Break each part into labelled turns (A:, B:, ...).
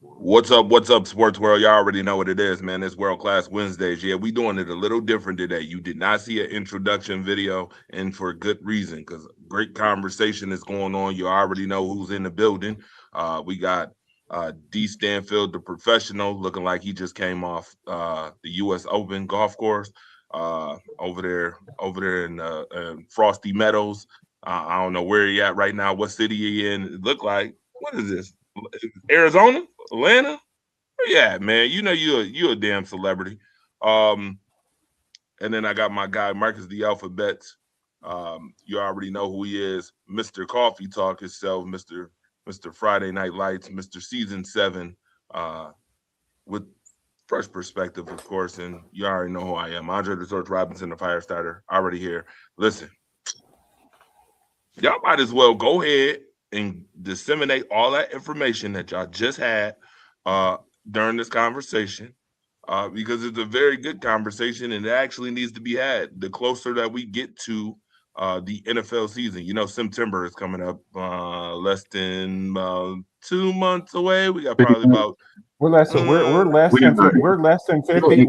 A: What's up, sports world? Y'all already know what it is, man. It's World Class Wednesdays. Yeah, we doing it a little different today. You did not see an introduction video, and for good reason, because great conversation is going on. You already know who's in the building. We got D Stanfield, the professional, looking like he just came off the U.S. Open golf course over there in Frosty Meadows. I don't know where he at right now. What city he in? It look like what is this? Arizona? Atlanta? Yeah, man. You know you a damn celebrity. Um, and then I got my guy Marcus the Alphabets. You already know who he is, Mr. Coffee Talk himself, Mr. Friday Night Lights, Mr. Season 7, with fresh perspective, of course. And you already know who I am. Andre the Torch Robinson, the fire starter, already here. Listen, y'all might as well go ahead and disseminate all that information that y'all just had uh, during this conversation because it's a very good conversation and it actually needs to be had. The closer that we get to the NFL season, you know, September is coming up less than 2 months away. We got probably about
B: We're
C: We
B: less than
C: 53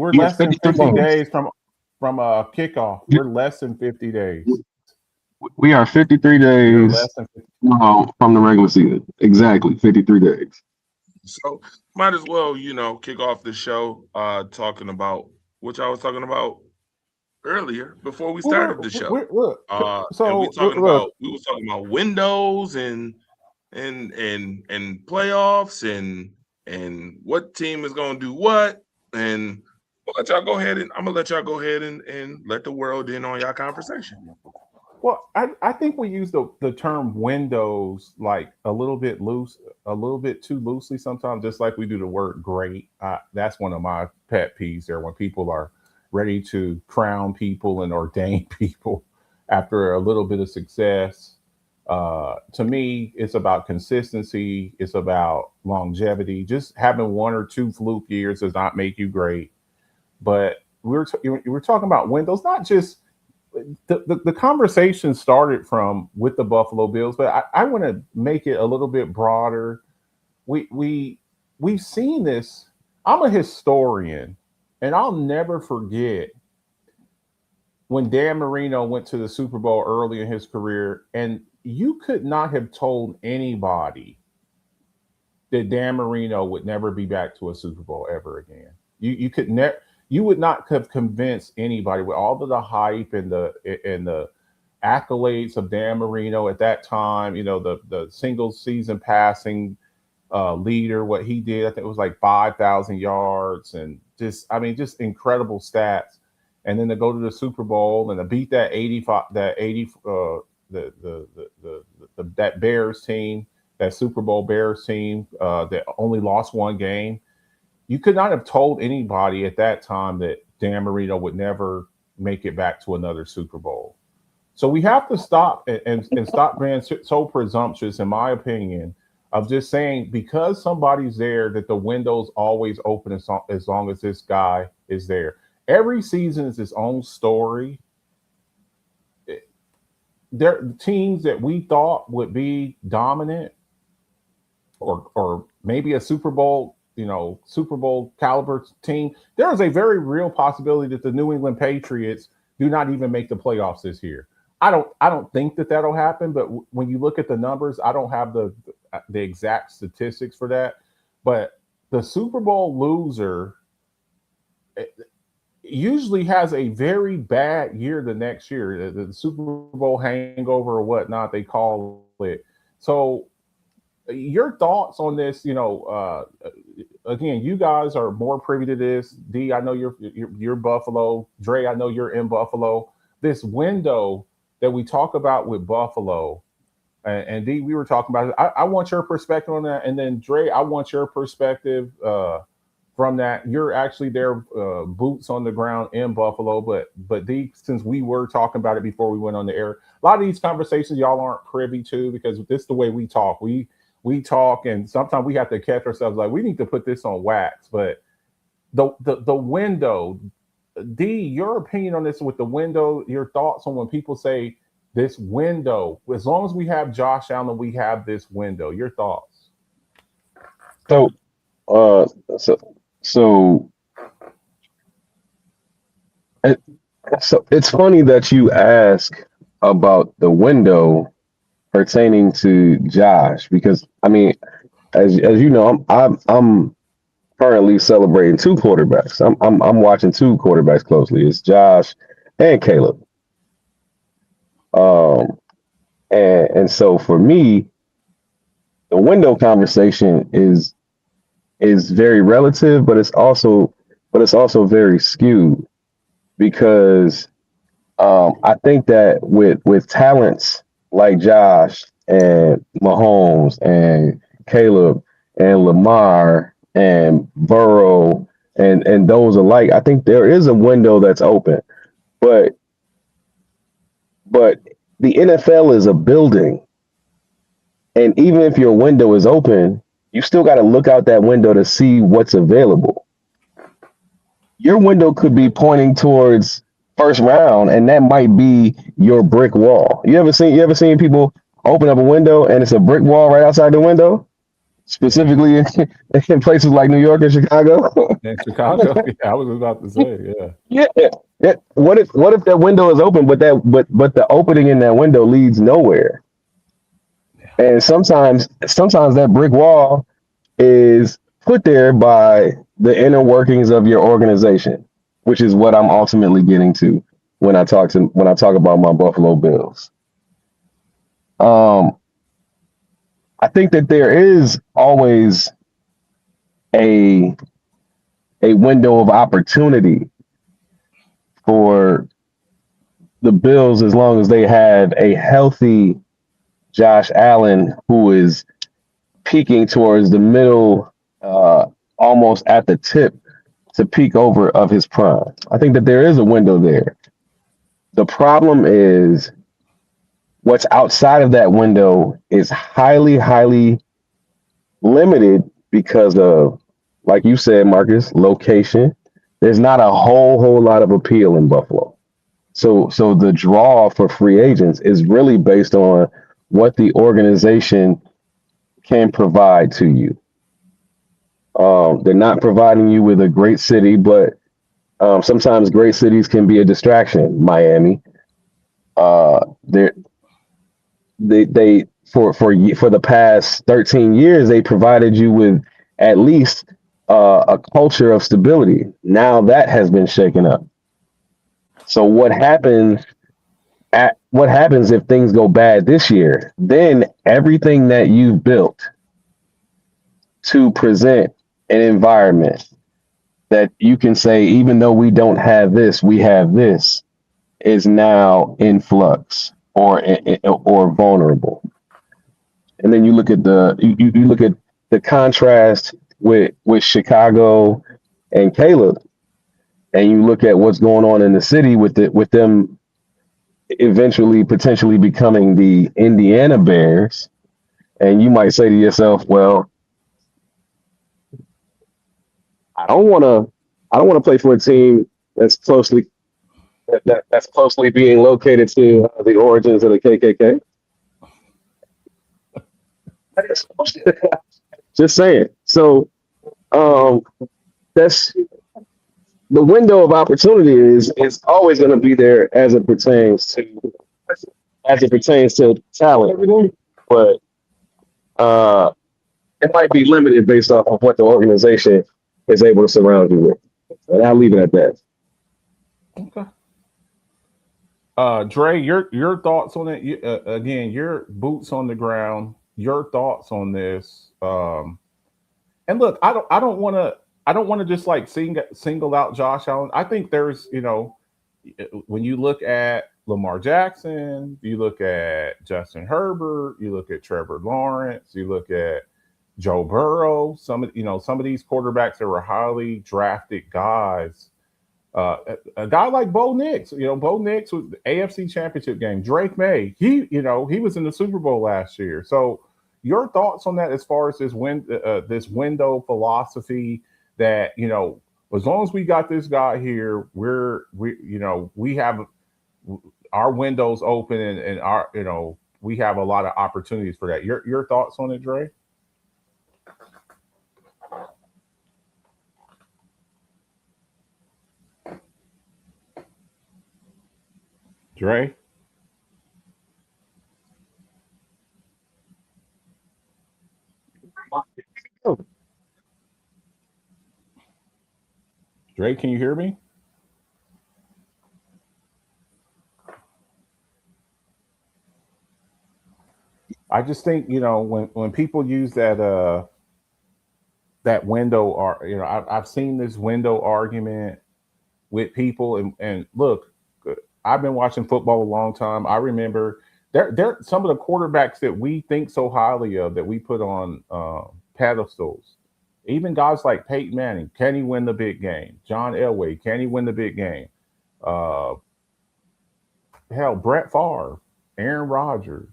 B: 50
C: days.
B: days from kickoff. We're less than 50 days.
C: We are 53
B: We're
C: days
B: less than 50.
C: from the regular season. Exactly, 53 days.
A: so might as well, you know, kick off the show talking about which I was talking about earlier before we
B: Well,
A: started the show.
B: look.
A: And
B: So look.
A: we was talking about windows and playoffs and what team is gonna do what. And we'll let y'all go ahead and I'm gonna let y'all go ahead and let the world in on y'all conversation.
B: Well, I think we use the term windows like a little bit loose, a little bit too loosely sometimes, just like we do the word great. That's one of my pet peeves there when people are ready to crown people and ordain people after a little bit of success. To me, it's about consistency, it's about longevity. Just having one or two fluke years does not make you great. But we're talking about windows, not just the conversation started from with the Buffalo Bills, but I want to make it a little bit broader. We've seen this. I'm a historian, and I'll never forget when Dan Marino went to the Super Bowl early in his career, and you could not have told anybody that Dan Marino would never be back to a Super Bowl ever again. You could never. You would not have convinced anybody with all of the hype and the accolades of Dan Marino at that time. You know, the single season passing leader, what he did. I think it was like 5,000 yards and just incredible stats. And then to go to the Super Bowl and to beat that 85, that 80, that Bears team, that Super Bowl Bears team that only lost one game. You could not have told anybody at that time that Dan Marino would never make it back to another Super Bowl. So we have to stop and stop being so presumptuous, in my opinion, of just saying because somebody's there that the window's always open as long as this guy is there. Every season is its own story. There teams that we thought would be dominant or maybe a Super Bowl, Super Bowl caliber team. There is a very real possibility that the New England Patriots do not even make the playoffs this year. I don't think that that'll happen, but when you look at the numbers, I don't have the exact statistics for that. But the Super Bowl loser usually has a very bad year the next year. The Super Bowl hangover or whatnot they call it. So your thoughts on this, again, you guys are more privy to this. D, I know you're Buffalo. Dre, I know you're in Buffalo. This window that we talk about with Buffalo, and D, we were talking about it. I want your perspective on that, and then Dre, I want your perspective from that. You're actually there, boots on the ground in Buffalo, but D, since we were talking about it before we went on the air, a lot of these conversations y'all aren't privy to because this is the way we talk. We talk, and sometimes we have to catch ourselves like we need to put this on wax. But the window, D, your opinion on this with the window, your thoughts on when people say this window, as long as we have Josh Allen, we have this window. Your thoughts?
C: So, uh, so, so, it, so it's funny that you ask about the window pertaining to Josh because I mean, as you know, I'm currently celebrating two quarterbacks. I'm watching two quarterbacks closely. It's Josh and Caleb. Um, and so for me, the window conversation is very relative, but it's also very skewed because I think that with talents like Josh and Mahomes and Caleb and Lamar and Burrow and those alike, I think there is a window that's open. But but the NFL is a building, and even if your window is open, you still got to look out that window to see what's available. Your window could be pointing towards first round, and that might be your brick wall. You ever seen people open up a window and it's a brick wall right outside the window, specifically in places like New York and Chicago?
B: In Chicago, yeah, I was about to say, yeah.
C: Yeah. Yeah. What if that window is open, but the opening in that window leads nowhere? And sometimes that brick wall is put there by the inner workings of your organization, which is what I'm ultimately getting to when I talk about my Buffalo Bills. Um, I think that there is always a a window of opportunity for the Bills as long as they have a healthy Josh Allen who is peaking towards the middle, almost at the tip to peak over of his prime. I think that there is a window there. The problem is what's outside of that window is highly, highly limited because of, like you said, Marcus, location. There's not a whole lot of appeal in Buffalo. So the draw for free agents is really based on what the organization can provide to you. They're not providing you with a great city, but sometimes great cities can be a distraction. Miami, they for the past 13 years they provided you with at least a culture of stability. Now that has been shaken up. So what happens if things go bad this year? Then everything that you've built to present an environment that you can say, even though we don't have this, we have this, is now in flux or vulnerable. And then you look at the contrast with Chicago and Caleb, and you look at what's going on in the city with them eventually potentially becoming the Indiana Bears, and you might say to yourself, well, I don't want to I don't want to play for a team that's that's closely being located to the origins of the KKK. Just saying. So um, that's the window of opportunity is always going to be there as it pertains to talent, but uh, it might be limited based off of what the organization is able to surround you with. And I'll leave it at that.
B: Okay. Dre, your thoughts on it? Again, your boots on the ground. Your thoughts on this? And look, I don't want to just like single out Josh Allen. I think there's, when you look at Lamar Jackson, you look at Justin Herbert, you look at Trevor Lawrence, you look at Joe Burrow. Some of these quarterbacks that were highly drafted guys. A guy like Bo Nix, Bo Nix was the AFC Championship game. Drake May, he was in the Super Bowl last year. So, your thoughts on that as far as this window philosophy that as long as we got this guy here, we have our windows open and our we have a lot of opportunities for that. Your thoughts on it, Dre? Dre. Dre, can you hear me? I just think when people use that window, or I've seen this window argument with people, and look, I've been watching football a long time. I remember there some of the quarterbacks that we think so highly of, that we put on pedestals. Even guys like Peyton Manning, can he win the big game? John Elway, can he win the big game? Uh, Hell, Brett Favre, Aaron Rodgers.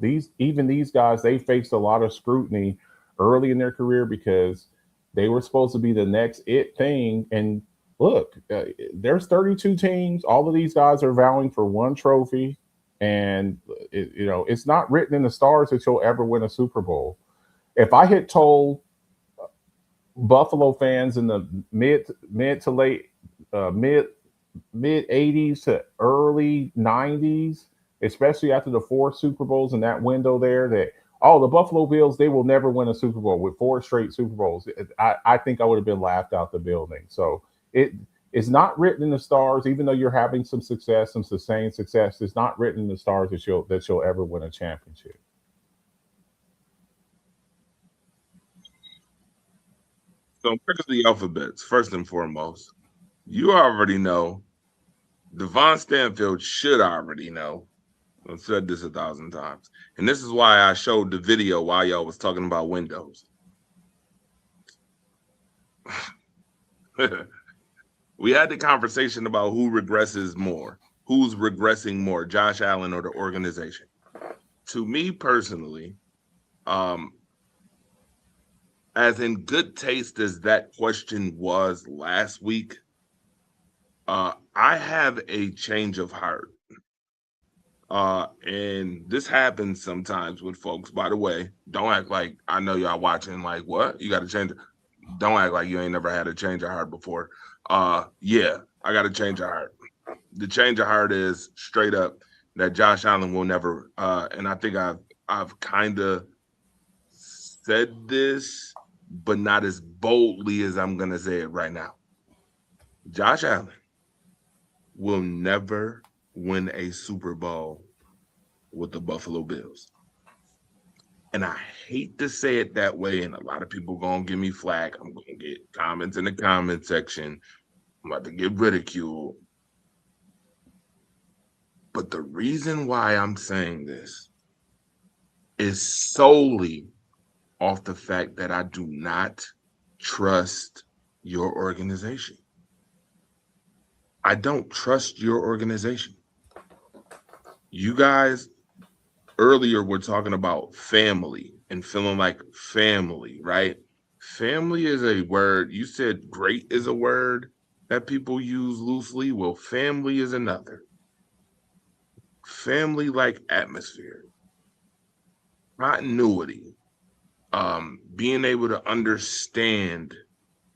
B: These guys, they faced a lot of scrutiny early in their career because they were supposed to be the next it thing. And look, there's 32 teams. All of these guys are vowing for one trophy, and it's not written in the stars that you'll ever win a Super Bowl. If I had told Buffalo fans in the mid to late mid 80s to early 90s, especially after the four Super Bowls in that window there, that the Buffalo Bills, they will never win a Super Bowl with four straight Super Bowls, I think I would have been laughed out the building. So it's not written in the stars. Even though you're having some success, some sustained success, it's not written in the stars that you'll ever win a championship.
A: So where's the alphabets? First and foremost, you already know. Devon Stanfield should already know. I've said this 1,000 times. And this is why I showed the video while y'all was talking about windows. We had the conversation about who regresses more. Who's regressing more, Josh Allen or the organization? To me personally, as in good taste as that question was last week, I have a change of heart. And this happens sometimes with folks. By the way, don't act like I know y'all watching like, what? You got to change it. Don't act like you ain't never had a change of heart before. Yeah, I got a change of heart. The change of heart is straight up that Josh Allen will never, and I think I've kind of said this, but not as boldly as I'm going to say it right now. Josh Allen will never win a Super Bowl with the Buffalo Bills. And I hate to say it that way, and a lot of people going to give me flack. I'm going to get comments in the comment section. I'm about to get ridiculed. But the reason why I'm saying this is solely off the fact that I do not trust your organization. I don't trust your organization. You guys earlier were talking about family and feeling like family, right? Family is a word. You said great is a word that people use loosely. Well, family is another. Family like atmosphere, continuity, being able to understand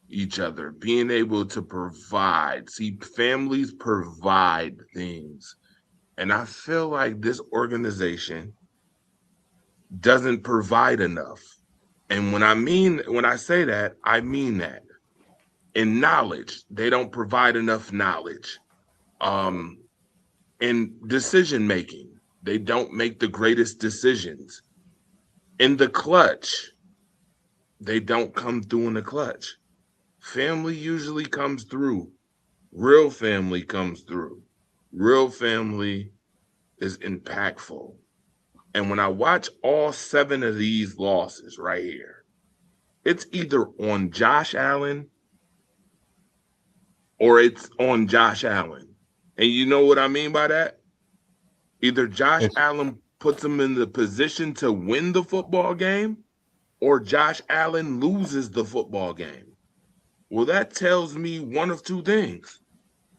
A: each other, being able to provide. See, families provide things. And I feel like this organization doesn't provide enough. And when I say that, I mean that. In knowledge, they don't provide enough knowledge. In decision making, they don't make the greatest decisions. In the clutch, they don't come through in the clutch. Family usually comes through. Real family comes through. Real family is impactful. And when I watch all 7 of these losses right here, it's either on Josh Allen or it's on Josh Allen. And you know what I mean by that? Either Josh
B: It's
A: Allen puts them in the position to win the football game, or Josh Allen loses the football game. Well, that tells me one of two things.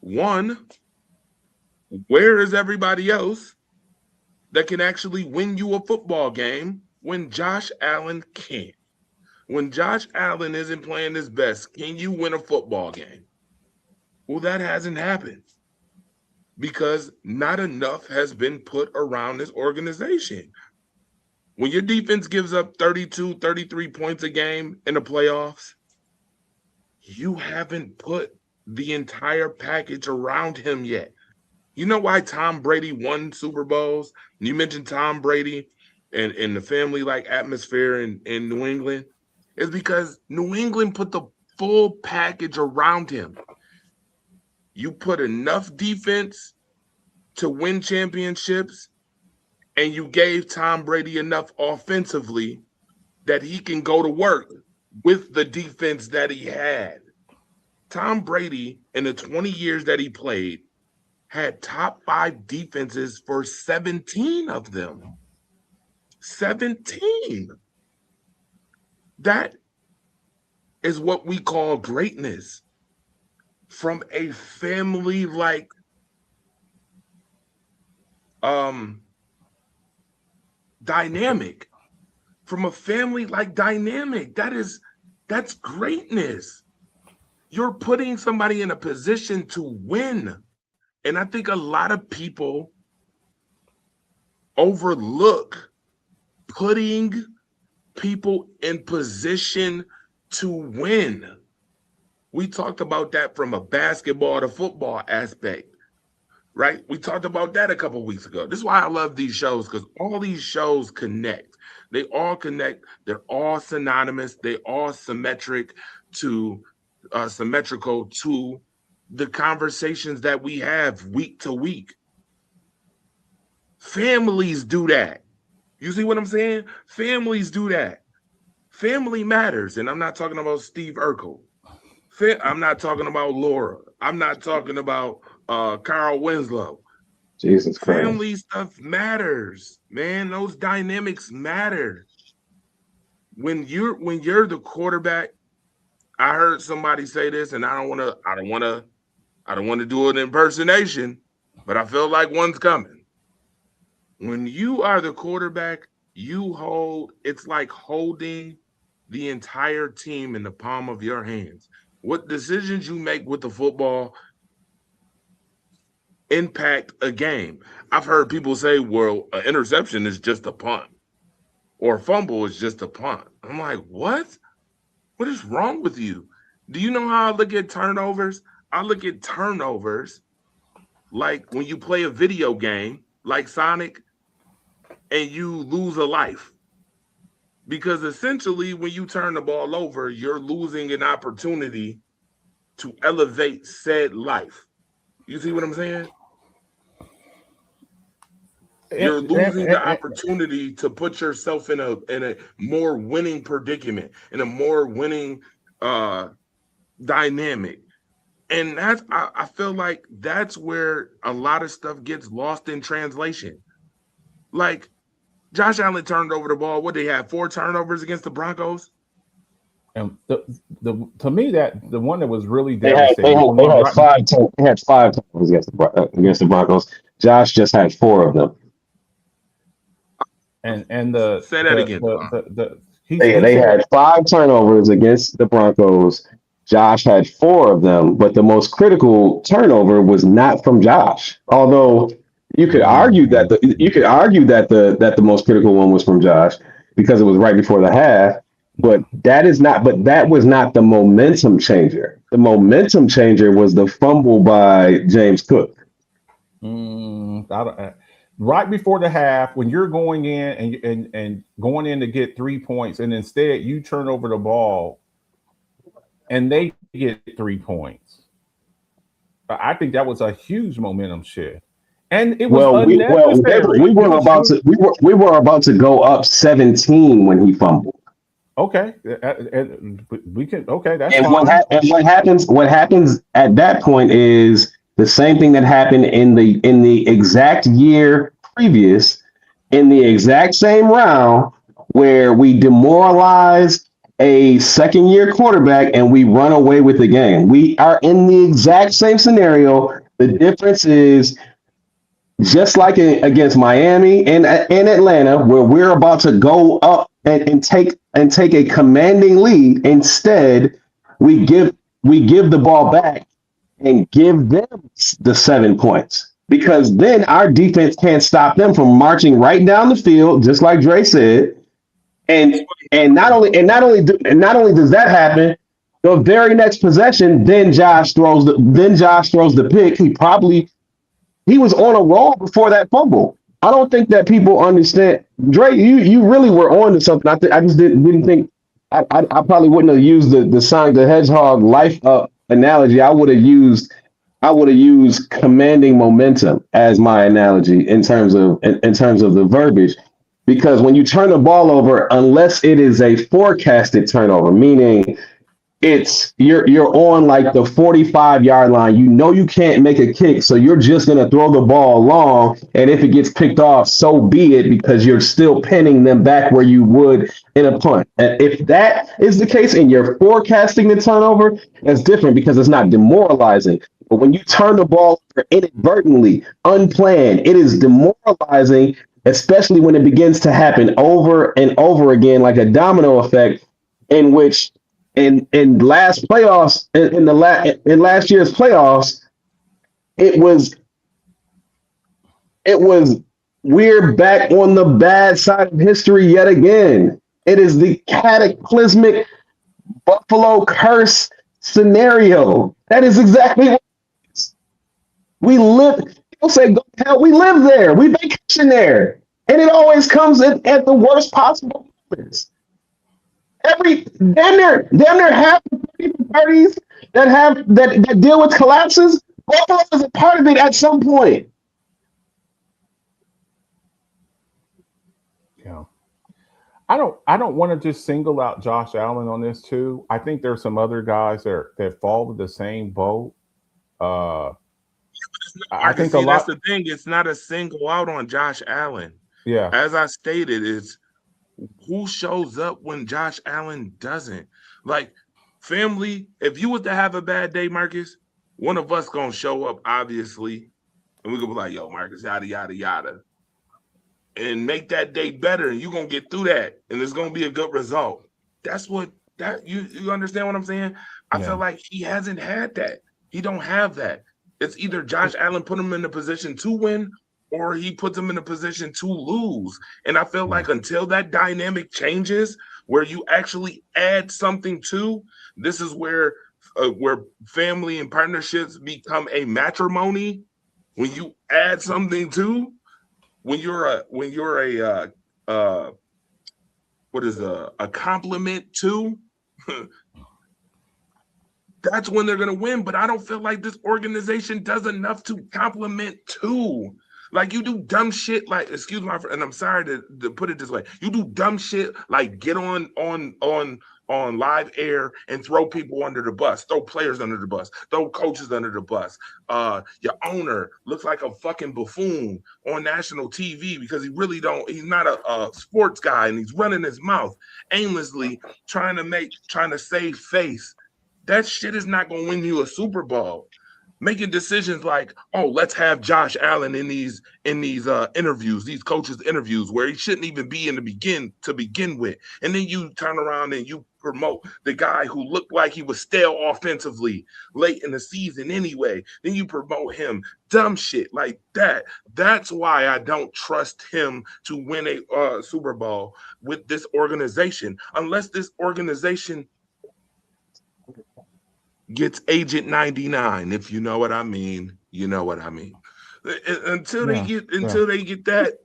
A: One, where is everybody else that can actually win you a football game when Josh Allen can't? When Josh Allen isn't playing his best, can you win a football game? Well, that hasn't happened. because not enough has been put around this organization. When your defense gives up 32, 33 points a game in the playoffs, you haven't put the entire package around him yet. You know why Tom Brady won Super Bowls? You mentioned Tom Brady and the family-like atmosphere in New England. It's because New England put the full package around him. You put enough defense to win championships, and you gave Tom Brady enough offensively that he can go to work with the defense that he had. Tom Brady, in the 20 years that he played, had top 5 defenses for 17 of them. 17. That is what we call greatness from a family like dynamic. From a family like dynamic. That's greatness. You're putting somebody in a position to win. And I think a lot of people overlook putting people in position to win. We talked about that from a basketball to football aspect, right? We talked about that a couple of weeks ago. This is why I love these shows, because all these shows connect. They all connect. They're all synonymous. They all symmetrical to the conversations that we have week to week. Families do that. You see what I'm saying? Families do that. Family matters. And I'm not talking about Steve Urkel. I'm not talking about Laura. I'm not talking about Carl Winslow.
C: Jesus Christ.
A: Family stuff matters, man. Those dynamics matter. When you're the quarterback, I heard somebody say this, and I don't want to do an impersonation, but I feel like one's coming. When you are the quarterback, it's like holding the entire team in the palm of your hands. What decisions you make with the football impact a game. I've heard people say, well, an interception is just a punt, or a fumble is just a punt. I'm like, what? What is wrong with you? Do you know how I look at turnovers? I look at turnovers like when you play a video game like Sonic and you lose a life. Because essentially when you turn the ball over, you're losing an opportunity to elevate said life. You see what I'm saying? You're losing the opportunity to put yourself in a more winning predicament, in a more winning dynamic. And I feel like that's where a lot of stuff gets lost in translation. Like Josh Allen turned over the ball. What, they had 4 turnovers against the Broncos?
B: And to me, that the one that was really
C: They
B: devastating.
C: had 5 turnovers against the Broncos. Josh just had 4 of them.
B: And
A: say that again.
C: They had 5 turnovers against the Broncos. Josh had 4 of them, but the most critical turnover was not from Josh. Although you could argue that the most critical one was from Josh because it was right before the half. But that was not the momentum changer. The momentum changer was the fumble by James Cook.
B: Right before the half, when you're going in and going in to get 3 points, and instead you turn over the ball and they get 3 points. I think that was a huge momentum shift. And it was unnecessary.
C: We were about to go up 17 when he fumbled.
B: Okay, we can. Okay, that's
C: and
B: fine.
C: What happens at that point is the same thing that happened in the exact year previous, in the exact same round, where we demoralized a second-year quarterback and we run away with the game. We are in the exact same scenario. The difference is, just like against Miami and Atlanta, where we're about to go up and take a commanding lead, instead we give the ball back and give them the 7 points. because then our defense can't stop them from marching right down the field, just like Dre said. And not only does that happen, the very next possession, then Josh throws the pick. He was on a roll before that fumble. I don't think that people understand. Dre, you really were on to something. I just didn't think. I probably wouldn't have used the Sonic the Hedgehog life up analogy. I would have used commanding momentum as my analogy in terms of the verbiage. Because when you turn the ball over, unless it is a forecasted turnover, meaning you're on like the 45-yard line, you can't make a kick, so you're just gonna throw the ball long, and if it gets picked off, so be it, because you're still pinning them back where you would in a punt. And if that is the case and you're forecasting the turnover, that's different because it's not demoralizing. But when you turn the ball over inadvertently, unplanned, it is demoralizing, especially when it begins to happen over and over again, like a domino effect, in which in last playoffs, in last year's playoffs, it was we're back on the bad side of history yet again. It is the cataclysmic Buffalo curse scenario. That is exactly what it is. We live. People say, "Go to hell." We live there. We vacation there, and it always comes at the worst possible moments. Damn near half the parties that deal with collapses, Buffalo is a part of it at some point.
B: Yeah. I don't want to just single out Josh Allen on this too. I think there's some other guys that fall with the same boat. I think
A: that's the thing. It's not a single out on Josh Allen.
B: Yeah.
A: As I stated, it's who shows up when Josh Allen doesn't. Like, family, if you was to have a bad day, Marcus, one of us gonna show up, obviously, and we gonna be like, "Yo, Marcus, yada yada yada," and make that day better, and you're gonna get through that, and it's gonna be a good result. That's what you understand what I'm saying? I feel like he hasn't had that. He don't have that. It's either Josh Allen put him in a position to win, or he puts them in a position to lose. And I feel like until that dynamic changes, where you actually add something to, this is where family and partnerships become a matrimony. When you add something to, when you're a compliment to, that's when they're gonna win. But I don't feel like this organization does enough to compliment to. Like, you do dumb shit, like, excuse my, and I'm sorry to put it this way, you do dumb shit like get on live air and throw people under the bus, throw players under the bus, throw coaches under the bus. Your owner looks like a fucking buffoon on national TV because he's not a sports guy, and he's running his mouth aimlessly trying to save face. That shit is not gonna win you a Super Bowl. Making decisions like, "Oh, let's have Josh Allen in these interviews, these coaches' interviews, where he shouldn't even be to begin with," and then you turn around and you promote the guy who looked like he was stale offensively late in the season anyway. Then you promote him. Dumb shit like that. That's why I don't trust him to win a Super Bowl with this organization, unless this organization gets Agent 99, if you know what I mean. You know what I mean. Until they get that,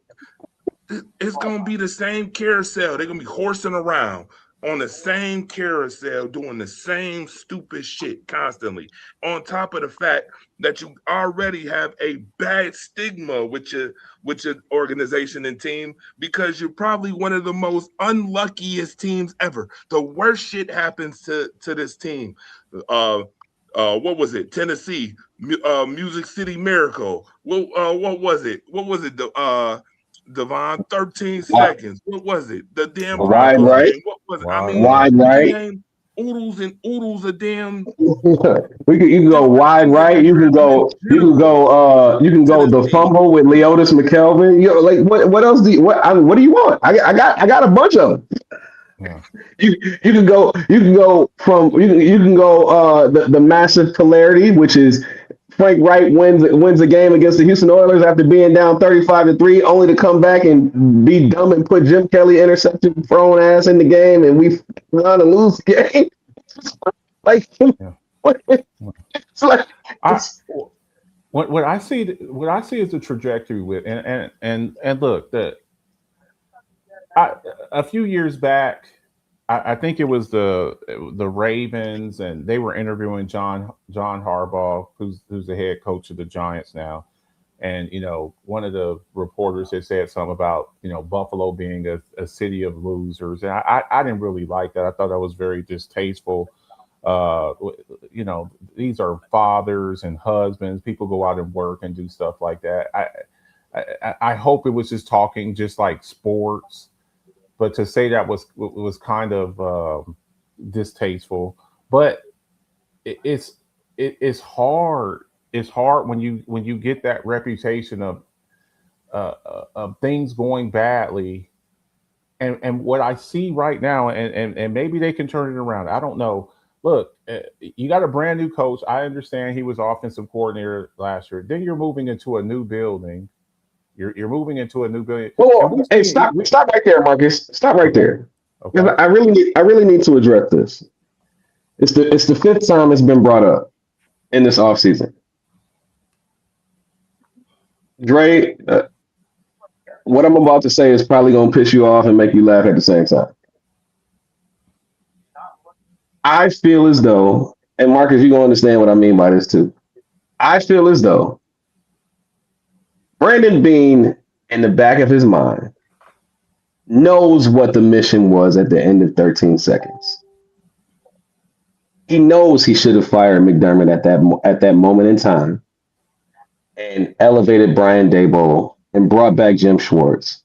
A: it's gonna be the same carousel. They're gonna be horsing around on the same carousel, doing the same stupid shit constantly. On top of the fact that you already have a bad stigma with your organization and team, because you're probably one of the most unluckiest teams ever. The worst shit happens to this team. What was it? Tennessee, Music City Miracle. What was it? Devon, 13 seconds. What was it? The damn
C: wide right.
A: What was it?
C: Wide right.
A: Oodles and oodles of damn.
C: You can go wide right. You can go the fumble with Leotis McKelvin. You know, like what else do you what do you want? I got a bunch of them. Yeah. You can go the massive polarity, which is Frank Wright wins a game against the Houston Oilers after being down 35-3, only to come back and be dumb and put Jim Kelly interception thrown ass in the game, and we won to lose the game. Like, it's like
B: what I see is the trajectory with and look a few years back. I think it was the Ravens, and they were interviewing John Harbaugh, who's the head coach of the Giants now. And one of the reporters had said something about Buffalo being a city of losers, and I didn't really like that. I thought that was very distasteful. These are fathers and husbands. People go out and work and do stuff like that. I hope it was just talking just like sports. But to say that was kind of distasteful. But it's hard. It's hard when you get that reputation of things going badly. And what I see right now, and maybe they can turn it around. I don't know. Look, you got a brand new coach. I understand he was offensive coordinator last year. Then you're moving into a new building. You're moving into a new building.
C: Well, hey, stop right there, Marcus. Stop right there.
B: Okay.
C: I really need to address this. It's the fifth time it's been brought up in this offseason. Dre, what I'm about to say is probably going to piss you off and make you laugh at the same time. I feel as though, and Marcus, you're going to understand what I mean by this too. I feel as though Brandon Beane, in the back of his mind, knows what the mission was at the end of 13 seconds. He knows he should have fired McDermott at that moment in time and elevated Brian Daboll and brought back Jim Schwartz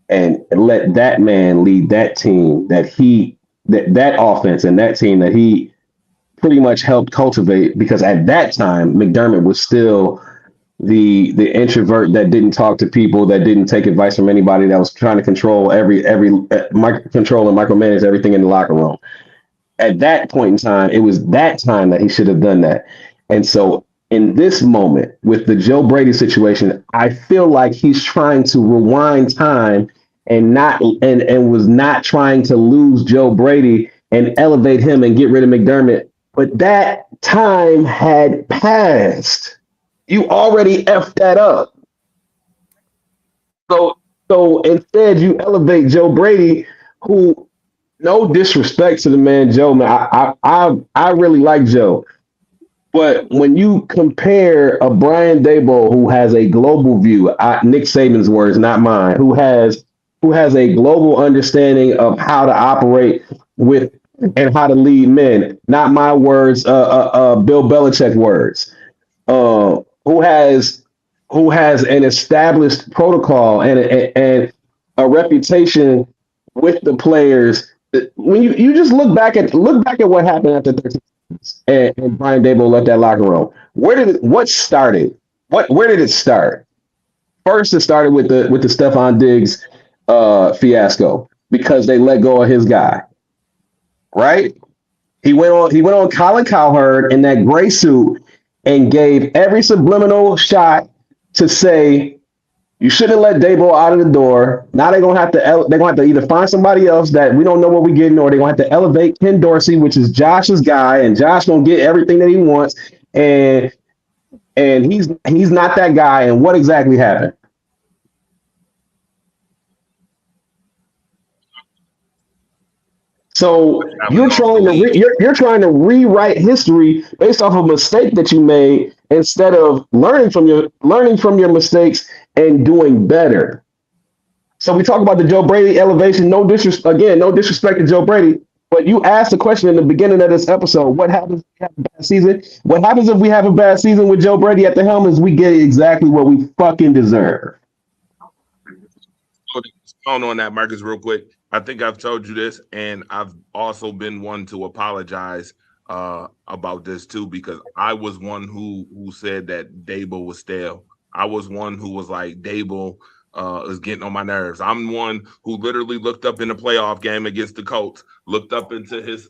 C: and let that man lead that team that offense and that team that he pretty much helped cultivate, because at that time McDermott was still the introvert that didn't talk to people, that didn't take advice from anybody, that was trying to control control and micromanage everything in the locker room. At that point in time, it was that time that he should have done that. And so in this moment with the Joe Brady situation, I feel like he's trying to rewind time and was not trying to lose Joe Brady and elevate him and get rid of McDermott. But that time had passed. You already effed that up. So instead you elevate Joe Brady, who, no disrespect to the man Joe, man, I really like Joe. But when you compare a Brian Daboll who has a global view, Nick Saban's words, not mine, who has a global understanding of how to operate with and how to lead men, not my words, Bill Belichick words, who has an established protocol and a reputation with the players. When you just look back at what happened after 13 seconds and Brian Daboll left that locker room. Where did it start? First, it started with the Stephon Diggs fiasco, because they let go of his guy. Right? He went on Colin Cowherd in that gray suit and gave every subliminal shot to say, you shouldn't let Daboll out of the door. Now they're gonna have to either find somebody else that we don't know what we're getting, or they're gonna have to elevate Ken Dorsey, which is Josh's guy, and Josh gonna get everything that he wants, and he's not that guy. And what exactly happened? So you're trying to rewrite history based off of a mistake that you made, instead of learning from your mistakes and doing better. So we talk about the Joe Brady elevation. No disrespect to Joe Brady, but you asked the question in the beginning of this episode: what happens if we have a bad season? What happens if we have a bad season with Joe Brady at the helm? Is we get exactly what we fucking deserve.
A: Hold on that, Marcus, real quick. I think I've told you this, and I've also been one to apologize about this too, because I was one who said that Daboll was stale. I was one who was like, Daboll is getting on my nerves. I'm one who literally looked up in the playoff game against the Colts, looked up into his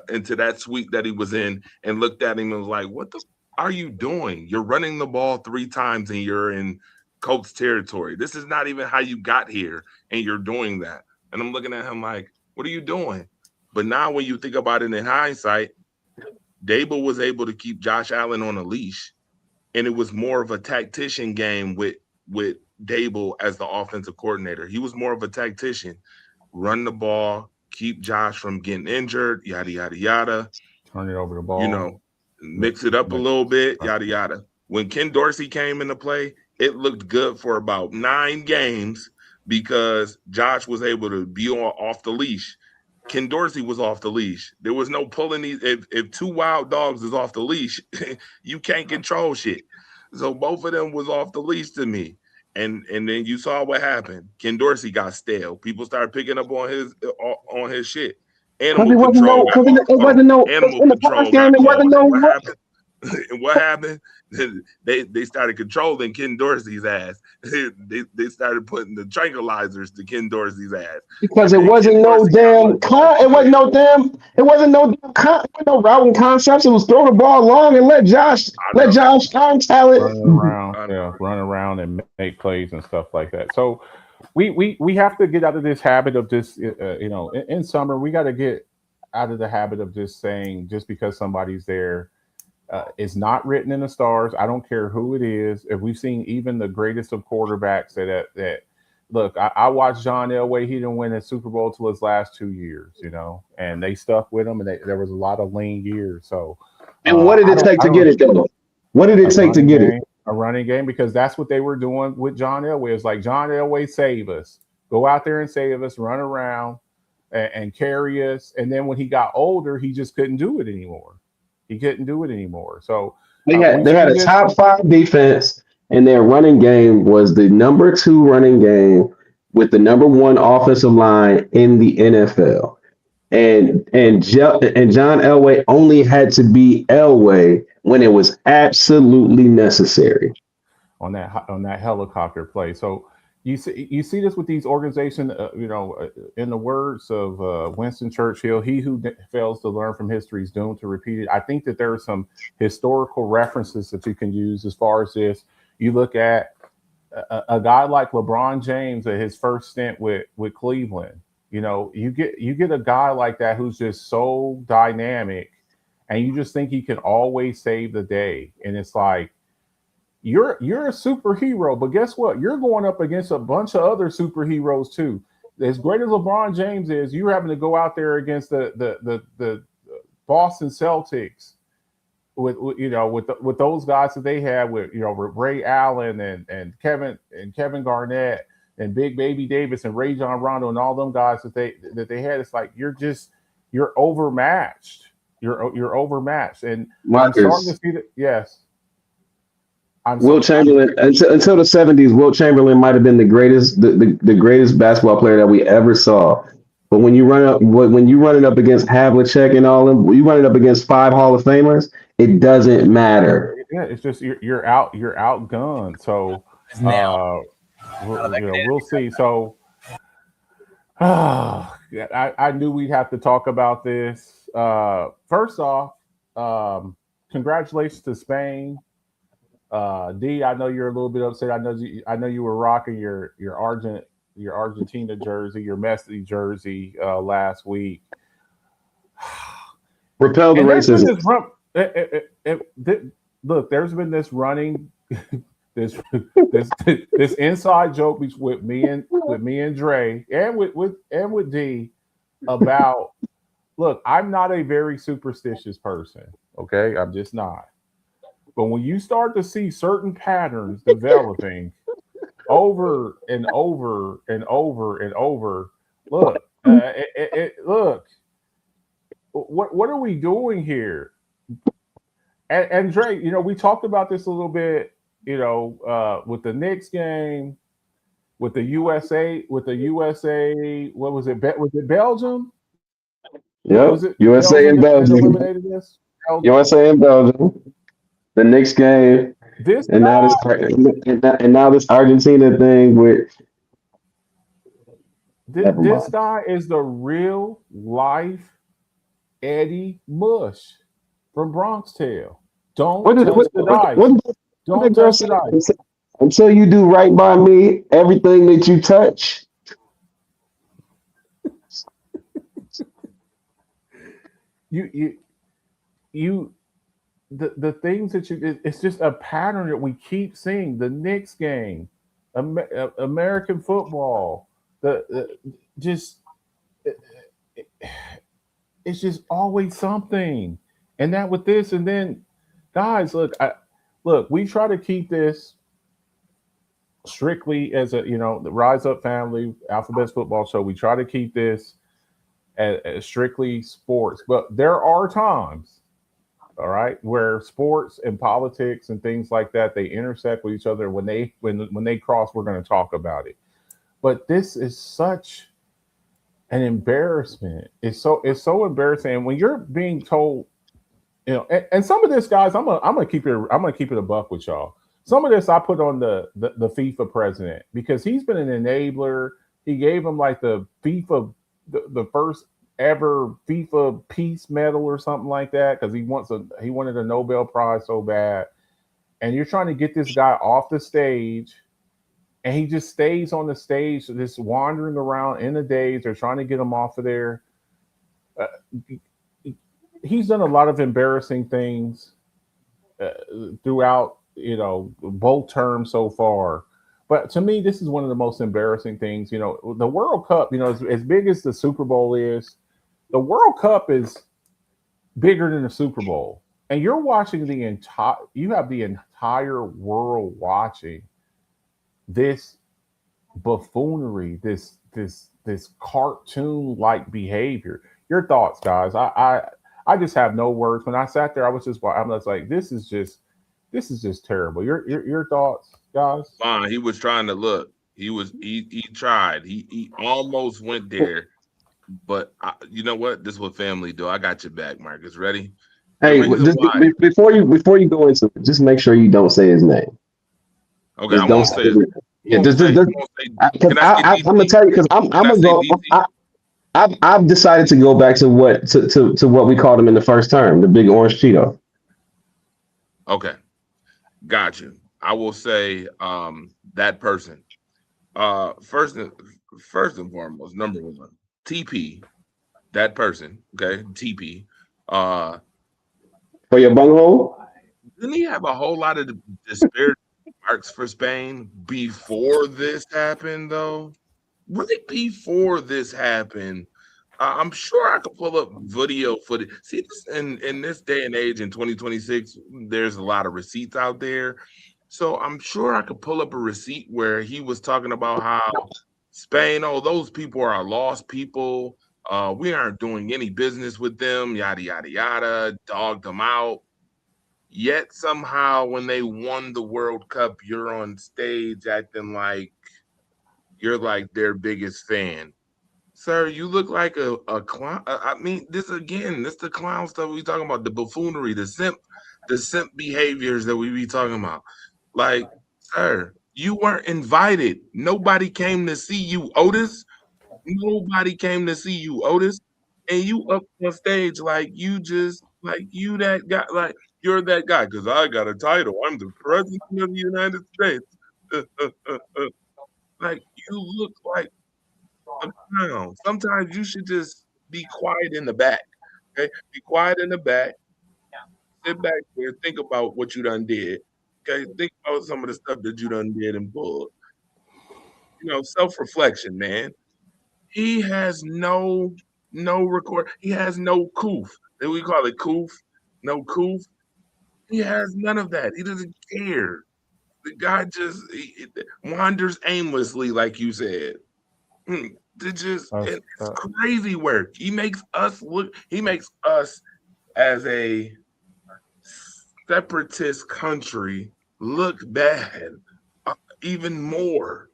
A: into that suite that he was in, and looked at him and was like, what the are you doing? You're running the ball 3 times and you're in Colts territory. This is not even how you got here, and you're doing that. And I'm looking at him like, what are you doing? But now when you think about it in hindsight, Dable was able to keep Josh Allen on a leash, and it was more of a tactician game with Dable as the offensive coordinator. He was more of a tactician. Run the ball, keep Josh from getting injured, yada, yada, yada.
B: Turn it over the ball.
A: Mix it up a little bit, yada, yada. When Ken Dorsey came into play, it looked good for about 9 games because Josh was able to be off the leash. Ken Dorsey was off the leash. There was no pulling these. If 2 wild dogs is off the leash, you can't control shit. So both of them was off the leash to me. And then you saw what happened. Ken Dorsey got stale. People started picking up on his shit. Animal control.
C: It wasn't no
A: Animal
C: in the
A: control
C: first game. It wasn't no.
A: What happened? And what happened? They started controlling Ken Dorsey's ass. They started putting the tranquilizers to Ken Dorsey's ass
C: Because it wasn't no damn. It wasn't no damn. It wasn't no routing concepts. It was throw the ball long and let Josh find talent.
B: Run around and make plays and stuff like that. So we have to get out of this habit of just in summer we got to get out of the habit of just saying just because somebody's there. It's not written in the stars. I don't care who it is. If we've seen even the greatest of quarterbacks that look, I watched John Elway. He didn't win a Super Bowl till his last 2 years, and they stuck with him, and there was a lot of lean years. So,
C: and what did it take to get it though? What did it take to get it?
B: A running game, because that's what they were doing with John Elway. It's like, John Elway, save us. Go out there and save us. Run around and carry us. And then when he got older, he just couldn't do it anymore. So
C: they had a top 5 defense, and their running game was the number 2 running game with the number 1 offensive line in the NFL. And John Elway only had to be Elway when it was absolutely necessary.
B: On that helicopter play. So you see this with these organizations, in the words of Winston Churchill, he who fails to learn from history is doomed to repeat it. I think that there are some historical references that you can use as far as this. You look at a guy like LeBron James at his first stint with Cleveland. You get a guy like that who's just so dynamic, and you just think he can always save the day. And it's like, you're a superhero, but guess what? You're going up against a bunch of other superheroes too. As great as LeBron James is, you're having to go out there against the Boston Celtics with those guys that they had with Ray Allen and Kevin Garnett and Big Baby Davis and Rajon Rondo and all them guys that they had. It's like you're overmatched. You're overmatched, and
C: Marcus,
B: I'm starting to see that. Yes.
C: Wilt Chamberlain, until the 70s, Wilt Chamberlain might have been the greatest basketball player that we ever saw. But when you run it up against Havlicek and all them, you run it up against 5 Hall of Famers, it doesn't matter.
B: Yeah, it's just you're outgunned. So we'll see. So I knew we'd have to talk about this. First off, congratulations to Spain. D, I know you're a little bit upset. I know you were rocking your Argentina jersey, your Messi jersey last week.
C: Repel the racism.
B: Look, there's been this running, this inside joke with me and Dre and with D about. Look, I'm not a very superstitious person. Okay, I'm just not. But when you start to see certain patterns developing over and over and over and over, look, what are we doing here? And Dre, we talked about this a little bit, with the Knicks game, with the USA, what was it? Was it Belgium?
C: Yeah, USA and Belgium. USA and Belgium. The Knicks game, now this Argentina thing with
B: this guy is the real life Eddie Mush from Bronx Tale. Don't touch the dice. Don't
C: the girl
B: touch the dice.
C: say? Until you do right by me, everything that you touch.
B: You the things that it's just a pattern that we keep seeing. The Knicks game, American football, the just it's just always something. And that with this, and then guys, look, we try to keep this strictly as the Rise Up Family Alphabets Football Show. We try to keep this as strictly sports, but there are times, all right, where sports and politics and things like that, they intersect with each other. When they cross, we're going to talk about it. But this is such an embarrassment. It's so embarrassing. And when you're being told, and some of this, guys, I'm gonna keep it a buck with y'all. Some of this I put on the FIFA president, because he's been an enabler. He gave him like the FIFA, the first ever FIFA peace medal or something like that, because he wanted a Nobel Prize so bad. And you're trying to get this guy off the stage, and he just stays on the stage, just wandering around in the days. They're trying to get him off of there. He's done a lot of embarrassing things throughout, both terms so far. But to me, this is one of the most embarrassing things. The World Cup, as big as the Super Bowl is, the World Cup is bigger than the Super Bowl. And you're watching you have the entire world watching this buffoonery, this cartoon-like behavior. Your thoughts, guys? I just have no words. When I sat there, I was like, this is just terrible. Your thoughts, guys?
A: Fine. He was trying to look. He tried. He almost went there, but you know what? This is what family do. I got your back, Marcus. Ready?
C: Hey, before you go into it, just make sure you don't say his name.
A: Okay,
C: just
A: I
C: don't
A: won't say it.
C: Yeah, I'm gonna tell you, because I'm gonna go. I've decided to go back to what we called him in the first term, the big orange Cheeto.
A: Okay, got you. I will say that person. First and foremost, number one, TP. That person. Okay, TP.
C: For your bunghole?
A: Didn't he have a whole lot of disparate marks for Spain before this happened, though? Right before this happened, I'm sure I could pull up video footage. See, in this day and age, in 2026, there's a lot of receipts out there. So I'm sure I could pull up a receipt where he was talking about how Spain, those people are lost people. We aren't doing any business with them, yada, yada, yada, dogged them out. Yet somehow when they won the World Cup, you're on stage acting like you're like their biggest fan. Sir, you look like a clown. I mean, this the clown stuff we talking about, the buffoonery, the simp behaviors that we be talking about. Like, sir, you weren't invited. Nobody came to see you, Otis. Nobody came to see you, Otis. And you up on stage like you that guy, like you're that guy, because I got a title. I'm the president of the United States. Like, you look like a clown. Sometimes you should just be quiet in the back. Okay, be quiet in the back. Sit back there, think about what you done did. Okay, think about some of the stuff that you done did and pulled. Self-reflection, man. He has no record. He has no coof. Then we call it coof. No coof. He has none of that. He doesn't care. The guy just wanders aimlessly, like you said. It's crazy work. He makes us as a separatist country look bad even more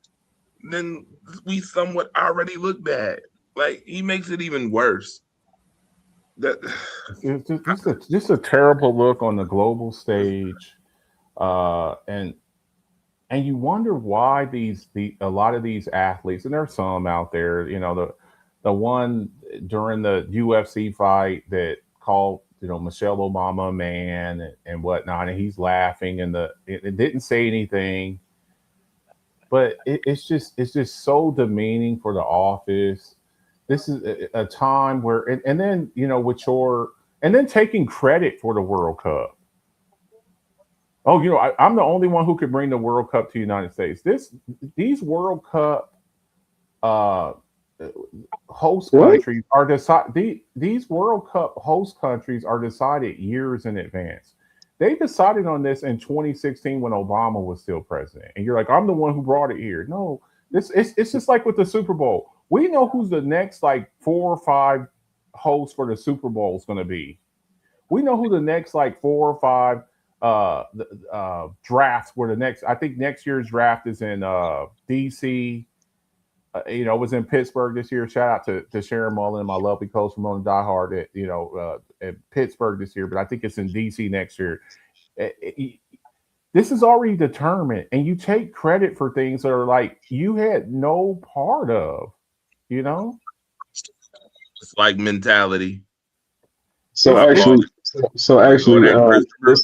A: than we somewhat already look bad. Like, he makes it even worse.
B: It's just a terrible look on the global stage, and you wonder why a lot of these athletes, and there's some out there, the one during the UFC fight that called Michelle Obama a man and whatnot, and he's laughing, and it didn't say anything, but it's just so demeaning for the office. This is a time where, and then with and then taking credit for the World Cup. Oh, I'm the only one who could bring the World Cup to the United States. These World Cup uh, host countries are decided. These World Cup host countries are decided years in advance. They decided on this in 2016 when Obama was still president, and you're like, I'm the one who brought it here. No, it's just like with the Super Bowl. We know who's the next like 4 or 5 hosts for the Super Bowl is going to be. We know who the next like 4 or 5 drafts were. I think next year's draft is in DC. It was in Pittsburgh this year. Shout out to Sharon Mullen, my lovely coach from on Die Hard at Pittsburgh this year, but I think it's in DC next year. This is already determined, and you take credit for things that are like you had no part of.
A: It's like mentality.
C: So actually,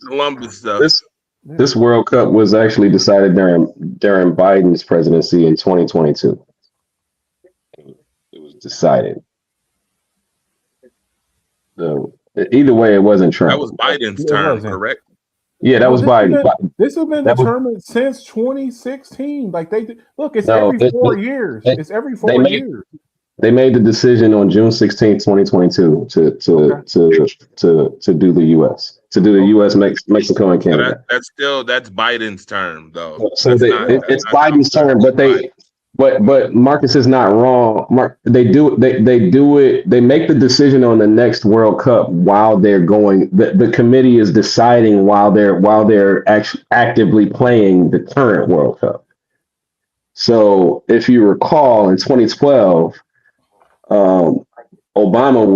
A: Columbus stuff.
C: This World Cup was actually decided during Biden's presidency in 2022. It was decided. So either way, it wasn't Trump.
A: That was Biden's term, correct?
C: Yeah, that was Biden.
B: This has been determined since 2016. Like look, it's every 4 years. It's every 4 years.
C: They made the decision on June 16th, 2022 to do the U.S. to do the U.S., Mexico, and Canada.
A: So that's Biden's term, though.
C: So it's Biden's term, but Marcus is not wrong. They do it. They make the decision on the next World Cup while they're going. The committee is deciding while they're actually actively playing the current World Cup. So if you recall, in 2012. Obama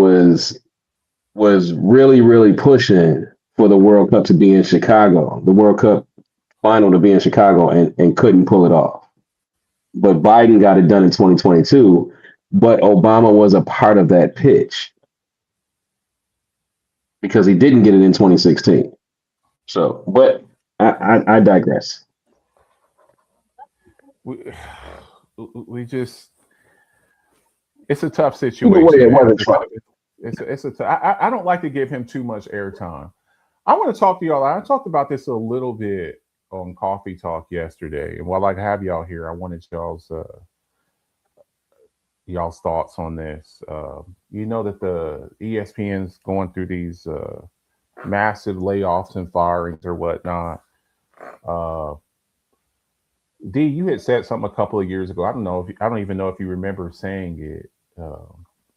C: was really, really pushing for the World Cup to be in Chicago, the World Cup final to be in Chicago, and couldn't pull it off. But Biden got it done in 2022, but Obama was a part of that pitch because he didn't get it in 2016. So, but I digress.
B: We just. It's a tough situation. I don't like to give him too much airtime. I want to talk to y'all. I talked about this a little bit on Coffee Talk yesterday, and while I have y'all here, I wanted y'all's thoughts on this. That the ESPN's going through these massive layoffs and firings or whatnot. D, you had said something a couple of years ago. I don't even know if you remember saying it,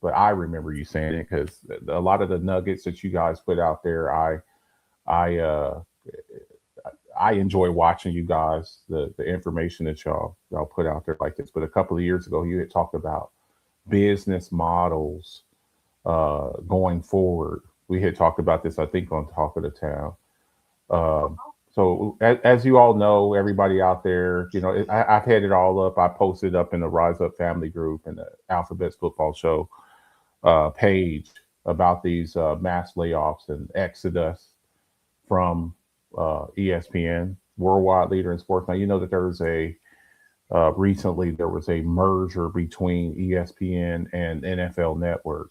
B: but I remember you saying it because a lot of the nuggets that you guys put out there, I enjoy watching you guys, the information that y'all put out there like this. But a couple of years ago, you had talked about business models going forward. We had talked about this, I think, on Talk of the Town. So as you all know, everybody out there, I've had it all up. I posted up in the Rise Up Family Group and the Alphabets Football Show page about these mass layoffs and exodus from ESPN, worldwide leader in sports. Now, you know that there's recently there was a merger between ESPN and NFL Network.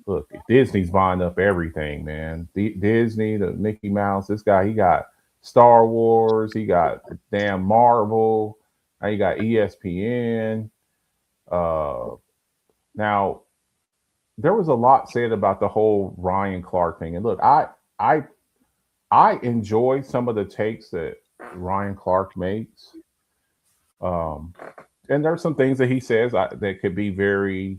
B: Look, Disney's buying up everything, man. Disney, the Mickey Mouse, this guy, he got Star Wars, he got damn Marvel, now he got ESPN. Now, there was a lot said about the whole Ryan Clark thing. And look, I enjoy some of the takes that Ryan Clark makes. And there's some things that he says that could be very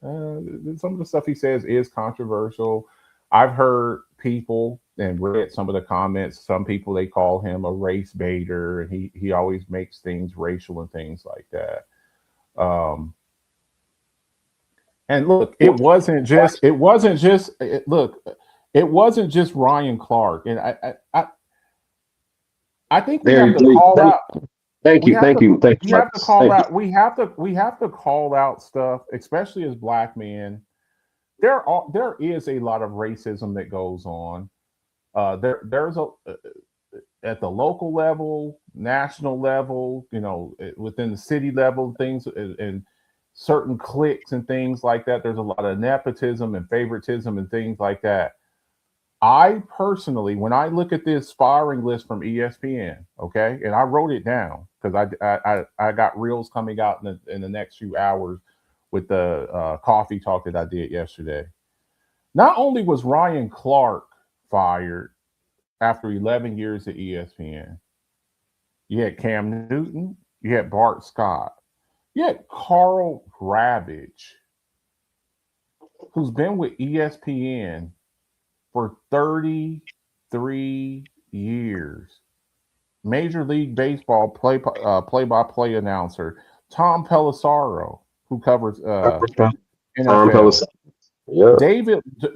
B: some of the stuff he says is controversial. I've heard people and read some of the comments. Some people, they call him a race baiter, and he always makes things racial and things like that. And look, it wasn't just Ryan Clark. And I think we have to call out.
C: Thank you.
B: We have to call out. We have to call out stuff, especially as black men. there is a lot of racism that goes on. There's a at the local level, national level, within the city level, things and certain cliques and things like that. There's a lot of nepotism and favoritism and things like that. I personally, when I look at this firing list from ESPN, okay, and I wrote it down because I got reels coming out in the next few hours with the coffee talk that I did yesterday. Not only was Ryan Clark fired after 11 years at ESPN, you had Cam Newton, you had Bart Scott, you had Carl Ravage, who's been with ESPN for 33 years. Major League Baseball play-by-play announcer Tom Pelissero, who covers
C: Tom
B: NFL.
C: Pelissero. Yeah.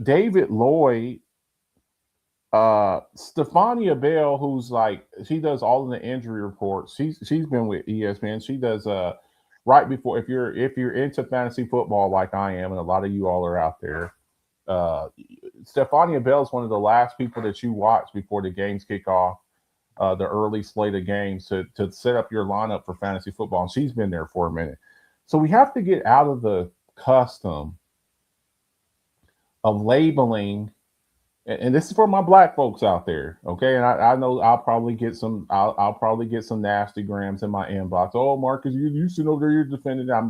B: David Lloyd, Stefania Bell, who's like, she does all of the injury reports. She's been with ESPN. She does right before, if you're into fantasy football like I am, and a lot of you all are out there. Stefania Bell is one of the last people that you watch before the games kick off, the early slate of games to set up your lineup for fantasy football. And she's been there for a minute. So we have to get out of the custom of labeling, and this is for my black folks out there, okay? And I know I'll probably get some nasty grams in my inbox. Oh, Marcus, you should know you're defending it. I'm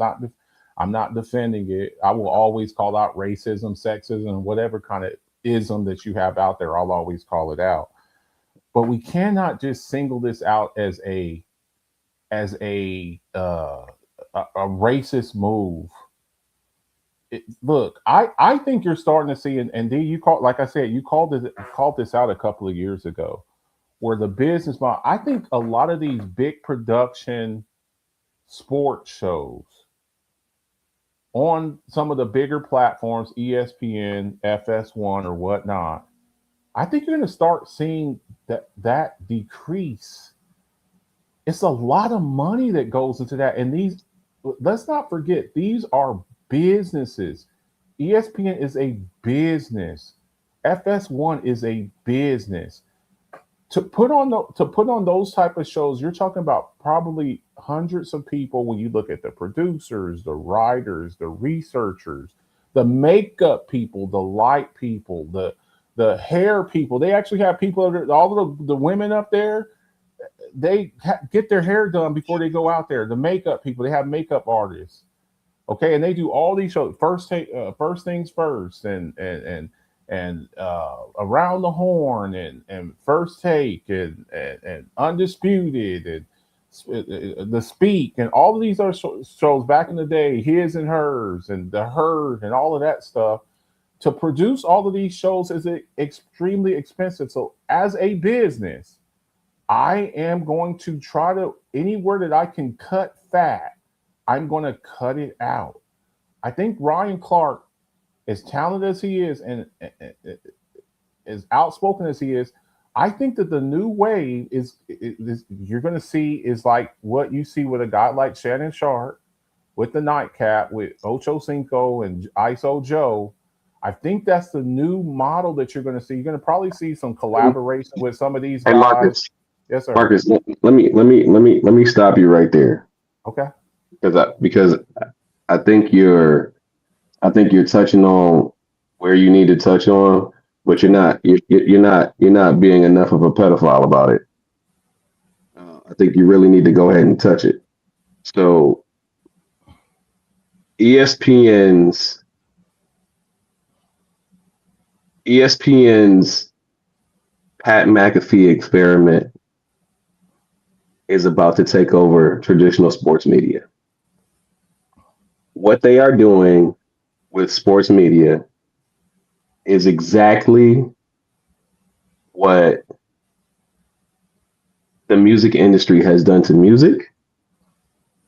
B: not defending it. I will always call out racism, sexism, whatever kind of ism that you have out there. I'll always call it out. But we cannot just single this out as a racist move. Look, I think you're starting to see, and D, you called, like I said, you called this out a couple of years ago, where the business model. I think a lot of these big production sports shows on some of the bigger platforms, ESPN, FS1, or whatnot, I think you're going to start seeing that decrease. It's a lot of money that goes into that. And let's not forget, these are businesses. ESPN is a business. FS1 is a business. To put on those type of shows, you're talking about probably hundreds of people when you look at the producers, the writers, the researchers, the makeup people, the light people, the hair people. They actually have people, all the women up there, they get their hair done before they go out there. The makeup people, they have makeup artists. Okay, and they do all these shows. First things first, and around the horn, and first take, and undisputed, and the speak, and all of these other shows back in the day, his and hers, and the herd, and all of that stuff. To produce all of these shows is extremely expensive. So, as a business, I am going to try to, anywhere that I can cut fat, I'm going to cut it out. I think Ryan Clark, as talented as he is and as outspoken as he is, I think that the new wave is you're going to see is like what you see with a guy like Shannon Sharpe, with the nightcap, with Ocho Cinco and ISO Joe. I think that's the new model that you're going to see. You're going to probably see some collaboration with some of these guys.
C: Hey, Marcus.
B: Yes, sir.
C: Marcus, let me stop you right there.
B: Okay.
C: Because I think you're touching on where you need to touch on, but you're not being enough of a pedophile about it. I think you really need to go ahead and touch it. So ESPN's Pat McAfee experiment is about to take over traditional sports media. What they are doing with sports media is exactly what the music industry has done to music.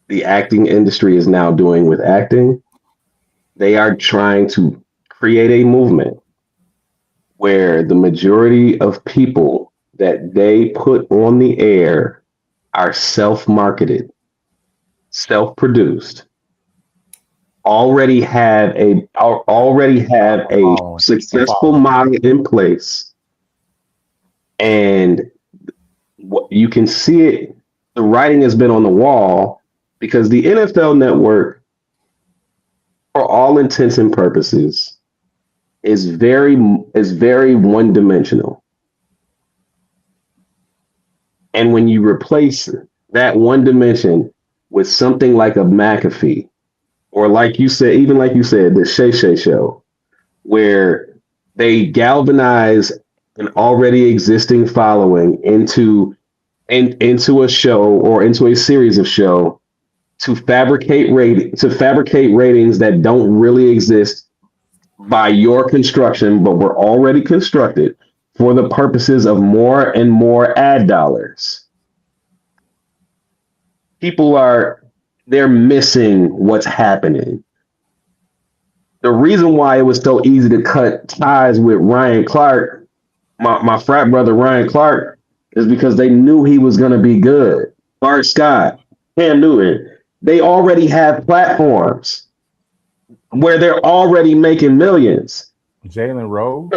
C: The acting industry is now doing with acting. They are trying to create a movement where the majority of people that they put on the air are self-marketed, self-produced, already have a successful model in place, and you can see it. The writing has been on the wall because the NFL Network, for all intents and purposes, is very one dimensional. And when you replace that one dimension with something like a McAfee, or like you said, the Shay Shay Show, where they galvanize an already existing following into a show or into a series of show to fabricate ratings that don't really exist by your construction, but were already constructed for the purposes of more and more ad dollars. They're missing what's happening. The reason why it was so easy to cut ties with Ryan Clark, my frat brother Ryan Clark, is because they knew he was going to be good. Bart Scott, Cam Newton, they already have platforms where they're already making millions.
B: Jalen Rose.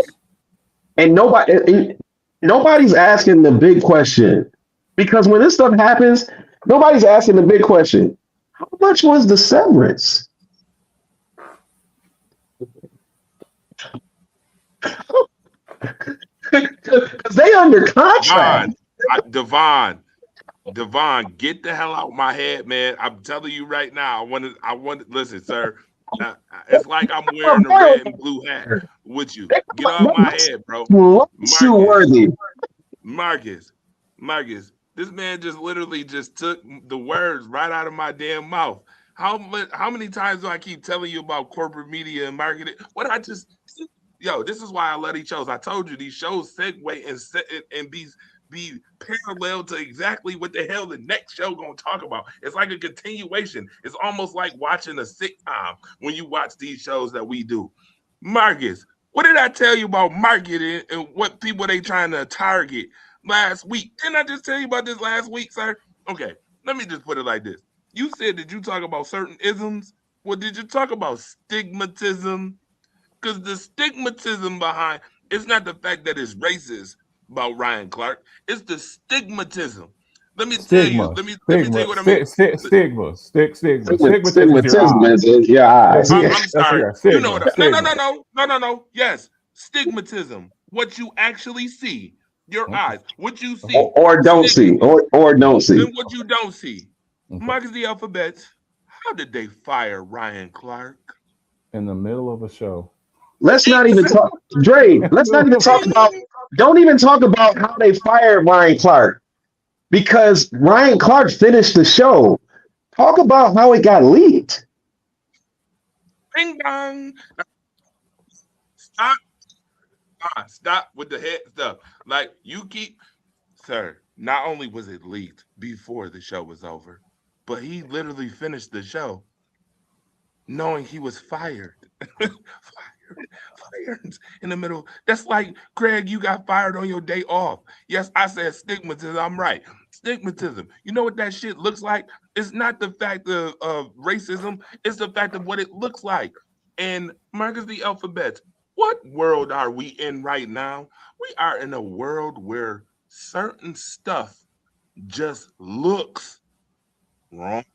C: And nobody's asking the big question, because when this stuff happens, nobody's asking the big question. How much was the severance? Because they under contract.
A: Devon, get the hell out of my head, man. I'm telling you right now. I want to listen, sir. It's like I'm wearing a red and blue hat with you. Get out of my head, bro. Marcus, this man just literally just took the words right out of my damn mouth. How many times do I keep telling you about corporate media and marketing? This is why I love these shows. I told you these shows segue and be parallel to exactly what the hell the next show gonna talk about. It's like a continuation. It's almost like watching a sitcom when you watch these shows that we do. Marcus, what did I tell you about marketing and what people they trying to target last week? Didn't I just tell you about this last week, sir? Okay, let me just put it like this. You said, did you talk about certain isms? Well, did you talk about stigmatism? Because the stigmatism behind it's not the fact that it's racist about Ryan Clark. It's the stigmatism. Let me tell you what I mean.
B: Stigmatism
C: is your eyes.
A: I'm sorry. You know what? No. Yes, stigmatism. What you actually see, your eyes. What you see,
C: or don't see, or don't see.
A: And what you don't see. Marcus the Alphabet. How did they fire Ryan Clark
B: in the middle of a show?
C: Let's not even talk, Dre. Let's not even talk about. Don't even talk about how they fired Ryan Clark, because Ryan Clark finished the show. Talk about how it got leaked.
A: Bing bong. Stop with the head stuff. Like you keep, sir. Not only was it leaked before the show was over, but he literally finished the show knowing he was fired. Fired in the middle. That's like, Craig, you got fired on your day off. Yes, I said stigmatism. I'm right. Stigmatism. You know what that shit looks like? It's not the fact of racism. It's the fact of what it looks like. And Marcus the Alphabet, what world are we in right now? We are in a world where certain stuff just looks wrong.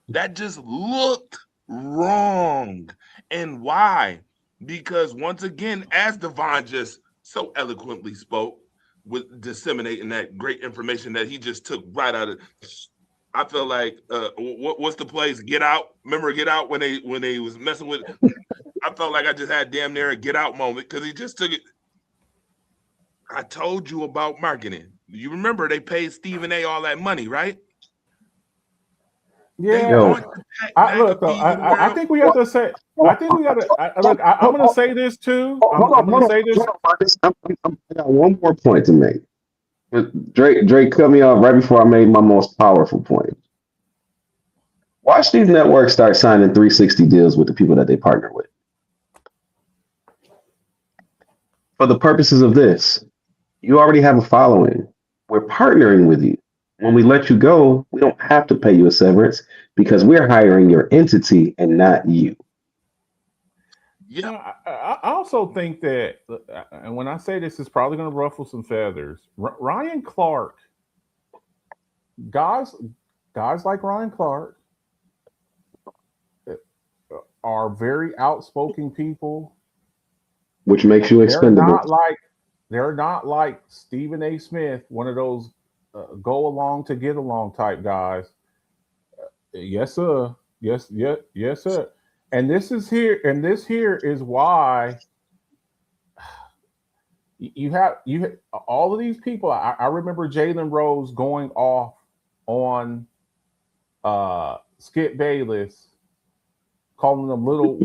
A: That just looked wrong. And why? Because once again, as Devon just so eloquently spoke with disseminating that great information that he just took right out of, I feel like what's the place? Get Out. Remember Get Out when they was messing with? I felt like I just had damn near a Get Out moment because he just took it. I told you about marketing. You remember they paid Stephen A. all that money, right?
B: Yeah. I think we have to say. I think we got to look. I'm going to say this too. I'm going to say this.
C: I got one more point to make. Drake cut me off right before I made my most powerful point. Watch these networks start signing 360 deals with the people that they partner with. For the purposes of this, you already have a following. We're partnering with you. when we let you go, we don't have to pay you a severance because we're hiring your entity and not you.
A: Yeah,
B: I also think that, and when I say this, it's probably going to ruffle some feathers. Ryan Clark, guys, guys like Ryan Clark uh, are very outspoken people.
C: Which makes you
B: They're
C: expendable.
B: not like they're not like Stephen A. Smith, one of those go along to get along type guys. Yes, sir. Yes, sir. And this here is why all of these people. I remember Jalen Rose going off on Skip Bayless, calling him little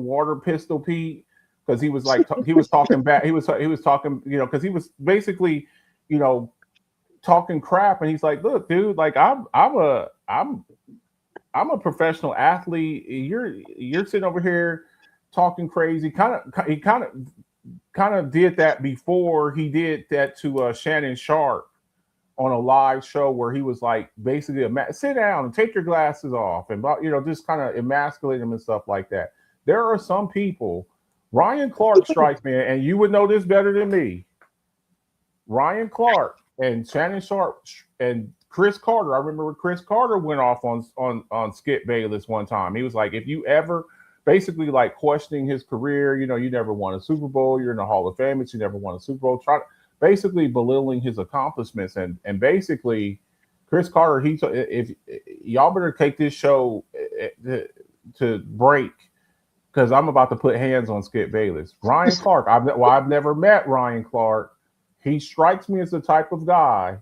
B: water pistol Pete, because he was like he was talking back. He was talking, because he was basically, you know, talking crap, and he's like, look, dude, like I'm a professional athlete. You're sitting over here talking crazy. Kind of did that before he did that to Shannon Sharp on a live show where he was like basically sit down and take your glasses off and just kind of emasculate him and stuff like that. There are some people. Ryan Clark strikes me, and you would know this better than me. Ryan Clark and Shannon Sharp and Chris Carter. I remember Chris Carter went off on Skip Bayless one time. He was like, if you ever basically like questioning his career, you never won a Super Bowl, you're in the Hall of Fame, but you never won a Super Bowl. Basically belittling his accomplishments, and basically Chris Carter, if y'all better take this show to break, because I'm about to put hands on Skip Bayless. Ryan Clark, I've never met Ryan Clark. He strikes me as the type of guy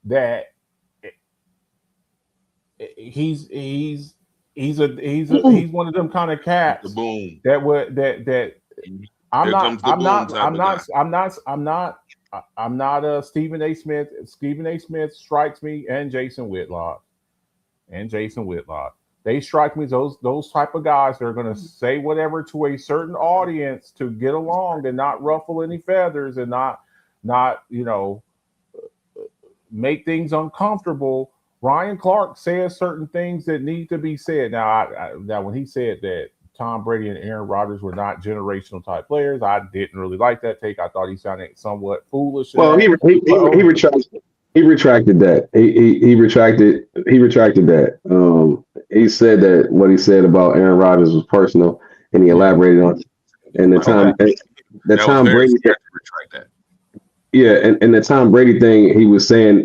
B: that he's one of them kind of cats
A: boom.
B: that I'm not a Stephen A. Smith. Stephen A. Smith strikes me, and Jason Whitlock. They strike me as those type of guys that are going to say whatever to a certain audience to get along and not ruffle any feathers and not make things uncomfortable. Ryan Clark says certain things that need to be said. Now when he said that Tom Brady and Aaron Rodgers were not generational type players, I didn't really like that take. I thought he sounded somewhat foolish.
C: Well, he retracted. He retracted that. He retracted that. He said that what he said about Aaron Rodgers was personal, and he elaborated on it. And the Tom Brady thing, retract that. Yeah, and the Tom Brady thing, he was saying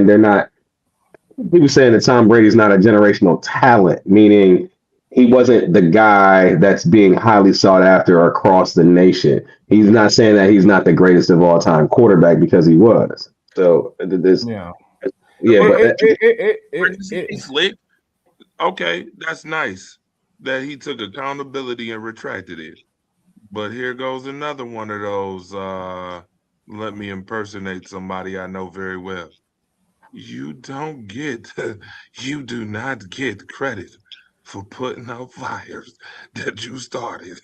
C: they're not. He was saying that Tom Brady's not a generational talent, meaning he wasn't the guy that's being highly sought after across the nation. He's not saying that he's not the greatest of all time quarterback, because he was. So this,
A: he's slick. Okay, that's nice that he took accountability and retracted it. But here goes another one of those. Let me impersonate somebody I know very well. You do not get credit for putting out fires that you started.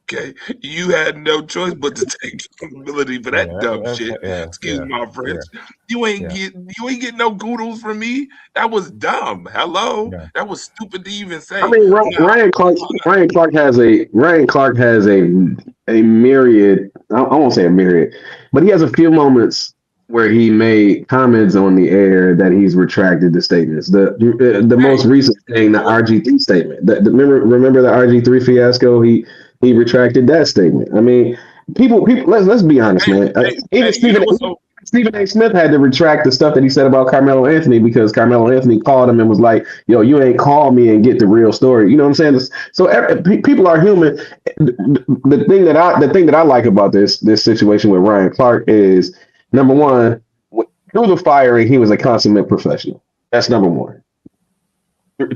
A: Okay, you had no choice but to take accountability for that dumb shit. Excuse my French. You ain't get no kudos from me. That was dumb. Hello, that was stupid to even say.
C: I mean, Ryan Clark has a myriad. I won't say a myriad, but he has a few moments where he made comments on the air that he's retracted the statements. The most recent thing, the RG3 statement. Remember the RG3 fiasco? He retracted that statement. I mean, people. Let's be honest, man. Stephen A. Smith had to retract the stuff that he said about Carmelo Anthony, because Carmelo Anthony called him and was like, "Yo, you ain't called me and get the real story." You know what I'm saying? So people are human. The thing that I like about this situation with Ryan Clark is, number one, through the firing, he was a consummate professional. That's number one.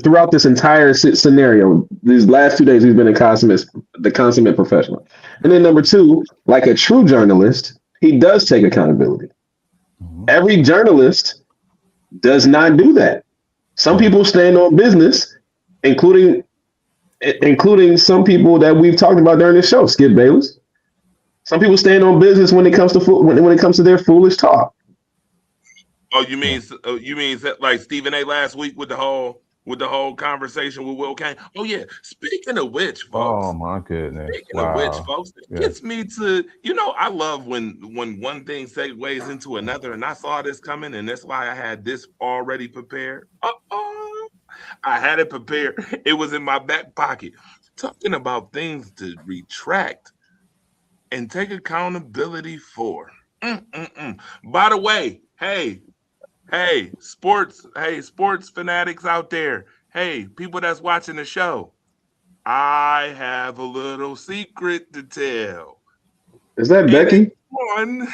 C: Throughout this entire scenario, these last 2 days, he's been the consummate professional. And then number two, like a true journalist, he does take accountability. Mm-hmm. Every journalist does not do that. Some people stand on business, including some people that we've talked about during this show, Skip Bayless. Some people stand on business when it comes to their foolish talk.
A: Oh, you mean like Stephen A. last week with the whole conversation with Will Kane? Oh yeah. Speaking of which,
B: Oh
A: folks.
B: my goodness!
A: Speaking of which,
B: Wow.
A: folks, it
B: Yeah.
A: gets me to I love when one thing segues into another, and I saw this coming, and that's why I had this already prepared. I had it prepared. It was in my back pocket. Talking about things to retract and take accountability for. Mm-mm-mm. By the way, sports fanatics out there, hey, people that's watching the show, I have a little secret to tell.
C: Is that
A: And it's
C: Becky?
A: one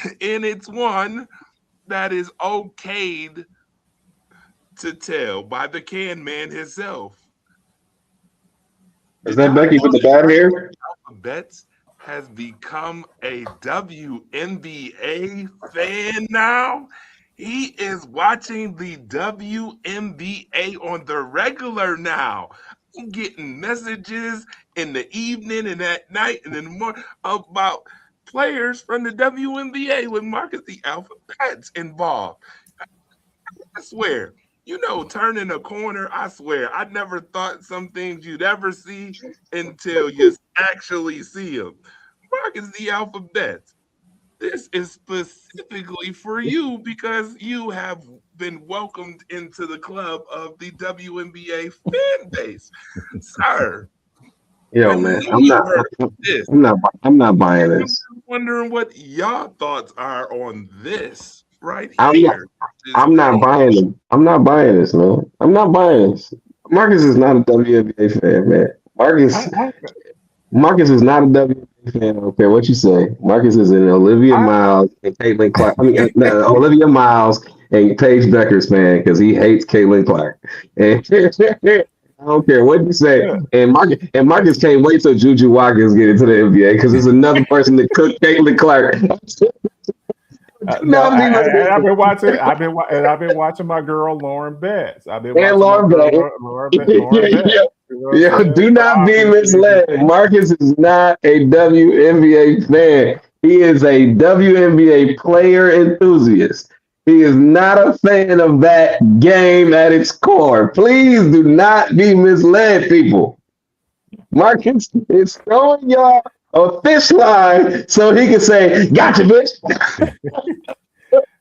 A: that is okayed to tell by the can man himself.
C: Is
A: Did
C: that
A: y'all
C: Becky
A: know
C: with the
A: that
C: bad
A: Marcus
C: hair?
A: Betts has become a WNBA fan now? He is watching the WNBA on the regular now. I'm getting messages in the evening and at night and in the morning about players from the WNBA with Marcus the Alpha Betts involved. I swear, turning a corner, I swear, I never thought some things you'd ever see until you actually see them. Marcus the Alphabet. This is specifically for you because you have been welcomed into the club of the WNBA fan base. Sir,
C: Yo,
A: when
C: man,
A: we heard this,
C: I'm not buying this.
A: I'm wondering what your thoughts are on this right
C: I'm not,
A: here. This
C: I'm not
A: page.
C: buying it. I'm not buying this, man. I'm not buying this. Marcus is not a WNBA fan, man.
B: I, I,
C: Marcus is not a WNBA fan. I don't care what you say. Marcus is an Olivia
B: I,
C: Miles and Caitlin Clark. I mean, Olivia Miles and Paige Becker's fan because he hates Caitlin Clark. And I don't care what you say.
B: yeah.
C: And Marcus can't wait till Juju Watkins get into the NBA because there's another person that cooked Caitlin Clark. Do
B: No,
C: not be
B: and I've
C: mistaken.
B: been watching. I've been watching my girl Lauren Betts. I've been
C: And
B: watching my
C: Lauren
B: girl
C: Bell.
B: Lauren
C: Yeah,
B: Betts.
C: yeah.
B: You know what I'm
C: Yeah,
B: saying?
C: do
B: So
C: not be
B: obviously,
C: misled. Marcus is not a WNBA fan. He is a WNBA player enthusiast. He is not a fan of that game at its core. Please do not be misled, people. Marcus is throwing y'all a fish line so he can say, "Gotcha, bitch."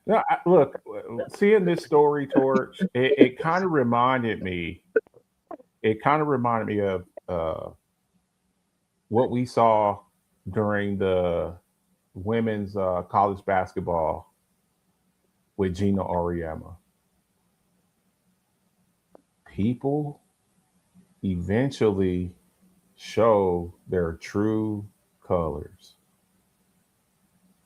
B: no, look, seeing this story, Torch, it kind of reminded me. It kind of reminded me of what we saw during the women's college basketball with Gina Auriemma. People eventually show their true colors.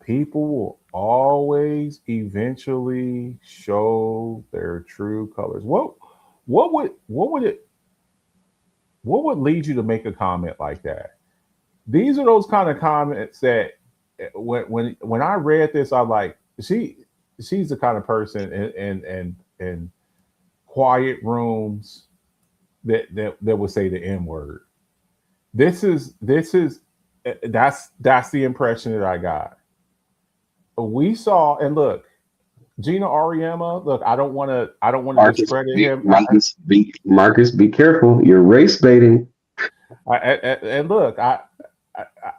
B: People will always eventually show their true colors. What would lead you to make a comment like that? These are those kind of comments that when I read this, I'm like, she's the kind of person in quiet rooms that would say the N word. This is that's the impression that I got. We saw, and look, Gina Auriemma. Look, I don't want to
C: Marcus,
B: discredit
C: be,
B: him.
C: Marcus, be, Marcus, be careful. You're race baiting.
B: And look,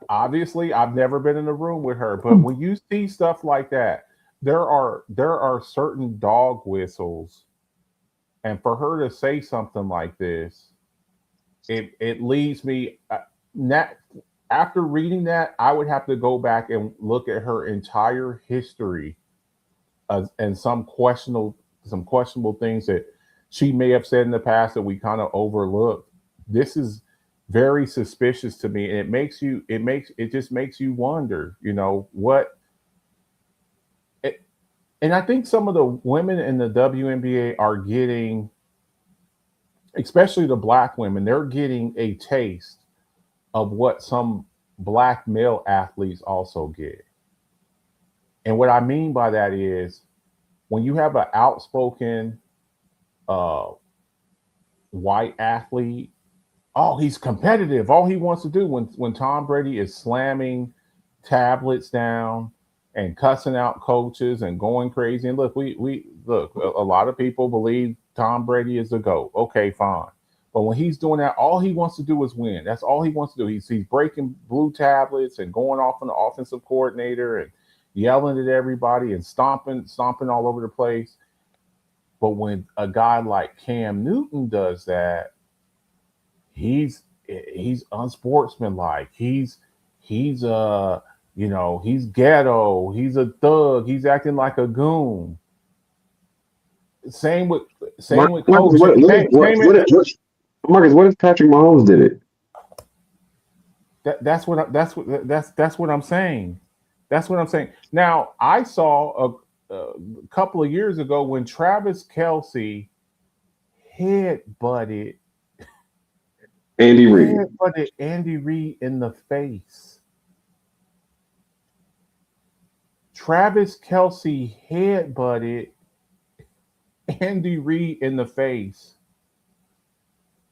B: obviously I've never been in a room with her, but when you see stuff like that, there are certain dog whistles, and for her to say something like this, it leads me. Not, after reading that, I would have to go back and look at her entire history, and some questionable things that she may have said in the past that we kind of overlooked. This is very suspicious to me, and it just makes you wonder, what. It, and I think some of the women in the WNBA are getting, especially the black women, they're getting a taste of what some black male athletes also get. And what I mean by that is when you have an outspoken uh, white athlete, oh, he's competitive. All he wants to do when Tom Brady is slamming tablets down, and cussing out coaches and going crazy. And look, we look. A lot of people believe Tom Brady is the GOAT. Okay, fine. But when he's doing that, all he wants to do is win. That's all he wants to do. He's breaking blue tablets and going off on the offensive coordinator and yelling at everybody and stomping all over the place. But when a guy like Cam Newton does that, he's unsportsmanlike. He's he's ghetto. He's a thug. He's acting like a goon. Same with
C: Marcus,
B: coaching.
C: Marcus, what if Patrick Mahomes did it?
B: That's what I'm saying. That's what I'm saying. Now I saw a couple of years ago when Travis Kelsey head butted
C: Andy Reid.
B: Andy Reid in the face. Travis Kelsey head butted Andy Reid in the face.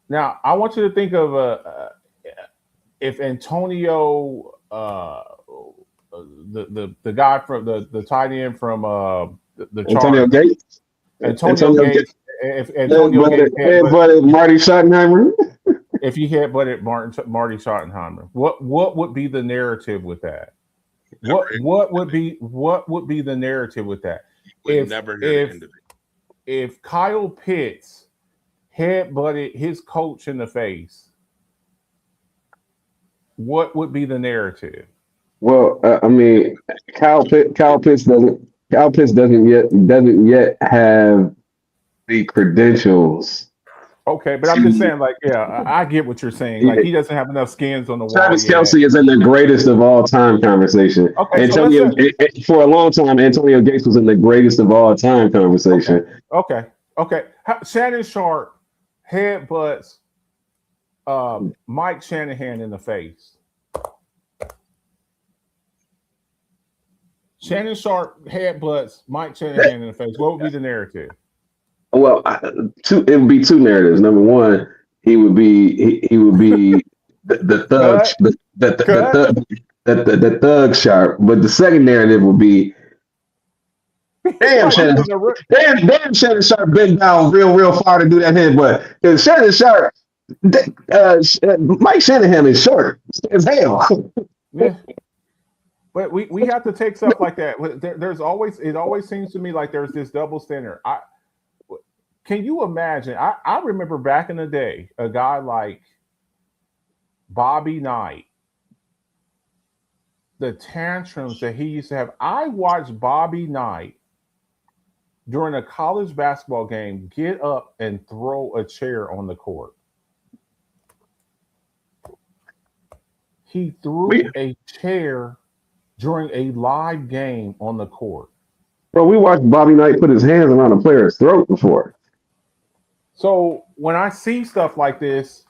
B: Now, I want you to think of if Antonio, the guy from the tight end from the
C: Antonio
B: Chargers,
C: Gates.
B: Antonio Gates, if Antonio Gates
C: headbutted Marty Schottenheimer.
B: If he headbutted Marty Schottenheimer, what would be the narrative with that? What would be the narrative with that? If Kyle Pitts headbutted his coach in the face, what would be the narrative?
C: Well, I mean, Kyle Pitts doesn't yet have the credentials.
B: Okay, but I'm just saying, like, yeah, I get what you're saying. Like, he doesn't have enough skins on the wall.
C: Travis Kelsey is in the greatest of all time conversation.
B: Okay,
C: for a long time, Antonio Gates was in the greatest of all time conversation.
B: Okay. Shannon Sharp headbutts Mike Shanahan in the face. Shannon Sharp headbutts Mike Shanahan in the face. What would be the narrative?
C: Well, it would be two narratives. Number one, he would be the thug, the thug Sharp. But the second narrative would be, damn Shannon Sharp bent down real far to do that headbutt. Because Shannon Sharp, Mike Shanahan is short as hell.
B: Yeah. But we have to take stuff like that. It always seems to me like there's this double standard. Can you imagine? I remember back in the day, a guy like Bobby Knight, the tantrums that he used to have. I watched Bobby Knight during a college basketball game get up and throw a chair on the court. He threw a chair during a live game on the court.
C: Bro, we watched Bobby Knight put his hands around a player's throat before.
B: So when I see stuff like this,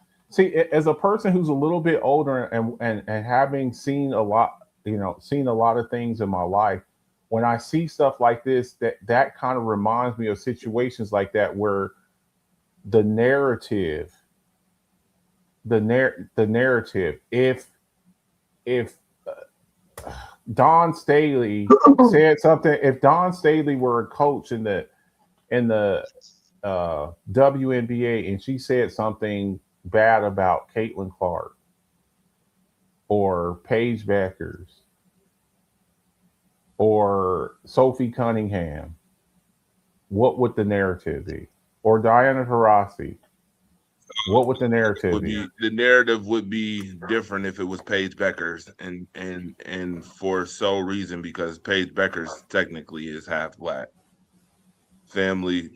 B: as a person who's a little bit older and having seen a lot of things in my life, when I see stuff like this, that kind of reminds me of situations like that where the narrative, if Don Staley said something, if Don Staley were a coach in the WNBA and she said something bad about Caitlin Clark or Paige Beckers or Sophie Cunningham, what would the narrative be? Or Diana Taurasi, what would the narrative be?
A: The narrative would be different if it was Paige Beckers, and for so reason because Paige Beckers technically is half black. Family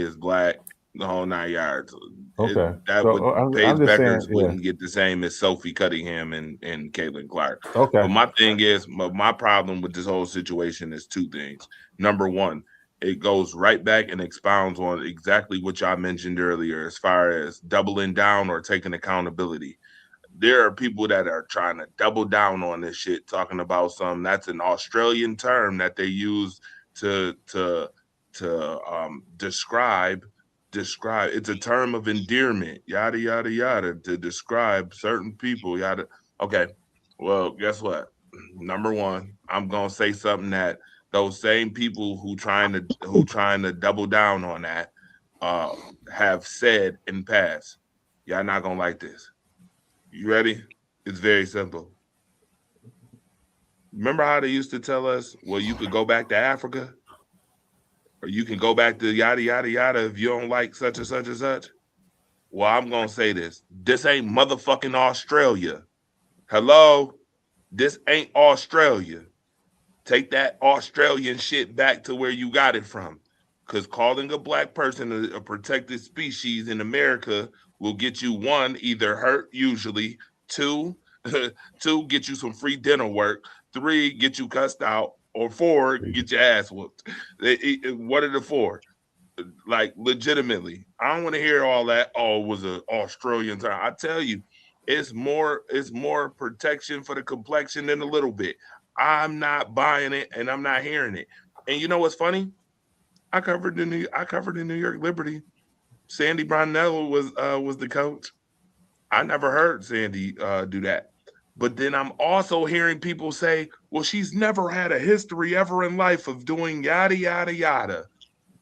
A: is black, the whole 9 yards.
B: Okay,
A: Paige Beckers wouldn't get the same as Sophie Cunningham and Caitlin Clark.
B: Okay,
A: but my thing is, my problem with this whole situation is two things. Number one, it goes right back and expounds on exactly what y'all mentioned earlier, as far as doubling down or taking accountability. There are people that are trying to double down on this shit, talking about that's an Australian term that they use to describe. It's a term of endearment, yada yada yada, to describe certain people. Yada. Okay, well, guess what? Number one, I'm gonna say something that those same people who trying to double down on that have said in past. Y'all not gonna like this. You ready? It's very simple. Remember how they used to tell us, well, you could go back to Africa, or you can go back to yada yada yada if you don't like such and such and such? Well, I'm gonna say this. This ain't motherfucking Australia. Hello? This ain't Australia. Take that Australian shit back to where you got it from. Because calling a black person a protected species in America will get you one, either hurt, usually, two, two, get you some free dinner work, three, get you cussed out, or four, get your ass whooped. What are the four? Like legitimately, I don't want to hear all that. Oh, it was an Australian time. I tell you, it's more protection for the complexion than a little bit. I'm not buying it, and I'm not hearing it. And you know what's funny? I covered the New York Liberty. Sandy Brownell was the coach. I never heard Sandy do that. But then I'm also hearing people say, "Well, she's never had a history ever in life of doing yada yada yada.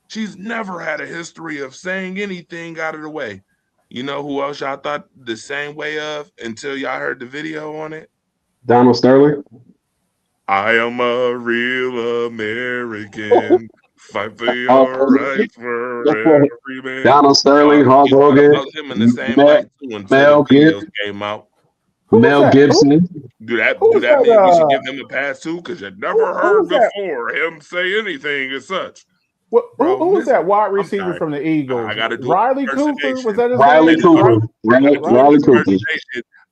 A: She's never had a history of saying anything out of the way." You know who else y'all thought the same way of until y'all heard the video on it?
C: Donald Sterling.
A: I am a real American. Fight for your rights for every man.
C: Donald Sterling, Hulk
A: You thought
C: Hogan,
A: about him in the same
C: Mel,
A: light too until the videos came out.
C: Mel Gibson.
A: Do that
B: Who was
A: mean we should
B: that?
A: give them a pass too? Because you never
B: Who
A: heard
B: was that?
A: before him say anything as such.
B: Who
A: Bro,
B: was that wide
A: I'm
B: receiver
A: sorry.
B: from the
A: I
B: Eagles?
A: got to do an
B: Riley Cooper, was
A: impersonation.
B: that his
C: Riley
B: name?
C: Cooper. Riley Cooper.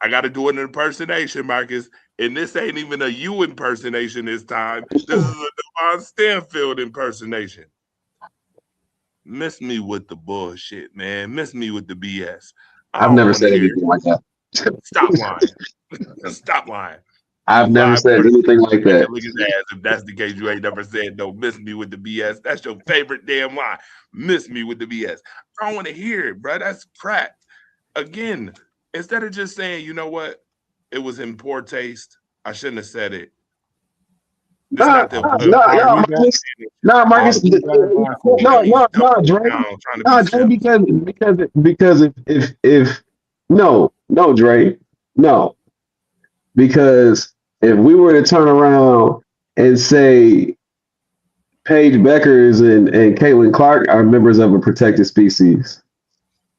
A: I got to do an impersonation, Marcus. And this ain't even a you impersonation this time. This is a Devon Stanfield impersonation. Miss me with the bullshit, man. Miss me with the BS. I
C: I've
A: don't
C: never
A: want to
C: said
A: hear
C: anything like that.
A: it. Stop lying. Stop lying.
C: I've
A: You
C: never
A: lie
C: said
A: more than
C: anything like that.
A: look at ass. If that's the case, you ain't never said no. Miss me with the BS. That's your favorite damn lie. Miss me with the BS. I don't want to hear it, bro. That's crack. Again, instead of just saying, you know what, it was in poor taste. I shouldn't have said it. It's
C: No,
A: not the
C: Marcus. No, Marcus. No, Dre.
A: trying to be
C: No, Dre,
A: simple.
C: because if no, Dre, no, because if we were to turn around and say Paige Beckers and Caitlin Clark are members of a protected species.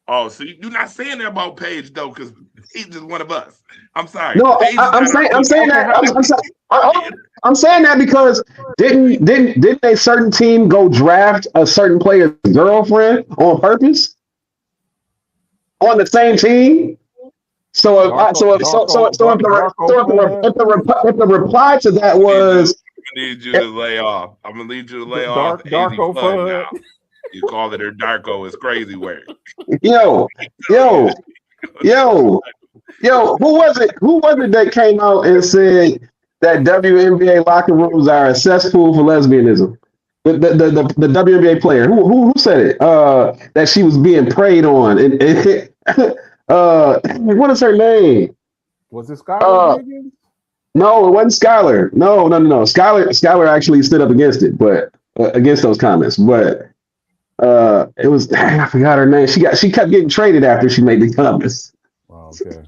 A: Oh, so you're not saying that about Paige though, because he's just one of us. I'm sorry.
C: No,
A: Paige
C: I'm saying that. I'm saying that because didn't a certain team go draft a certain player's girlfriend on purpose on the same team? So if the reply to that was,
A: I need you to lay off. I'm gonna need you to lay off.
B: Darko
A: Fun now. You call it her Darko is crazy word.
C: Yo, who was it that came out and said that WNBA locker rooms are a cesspool for lesbianism? The WNBA player. Who said it? That she was being preyed on. What is her name?
B: Was it Skylar Diggins?
C: No, it wasn't Skylar. No. Skylar actually stood up against it, but against those comments. But it was I forgot her name. She kept getting traded after she made the comments.
B: Oh, okay.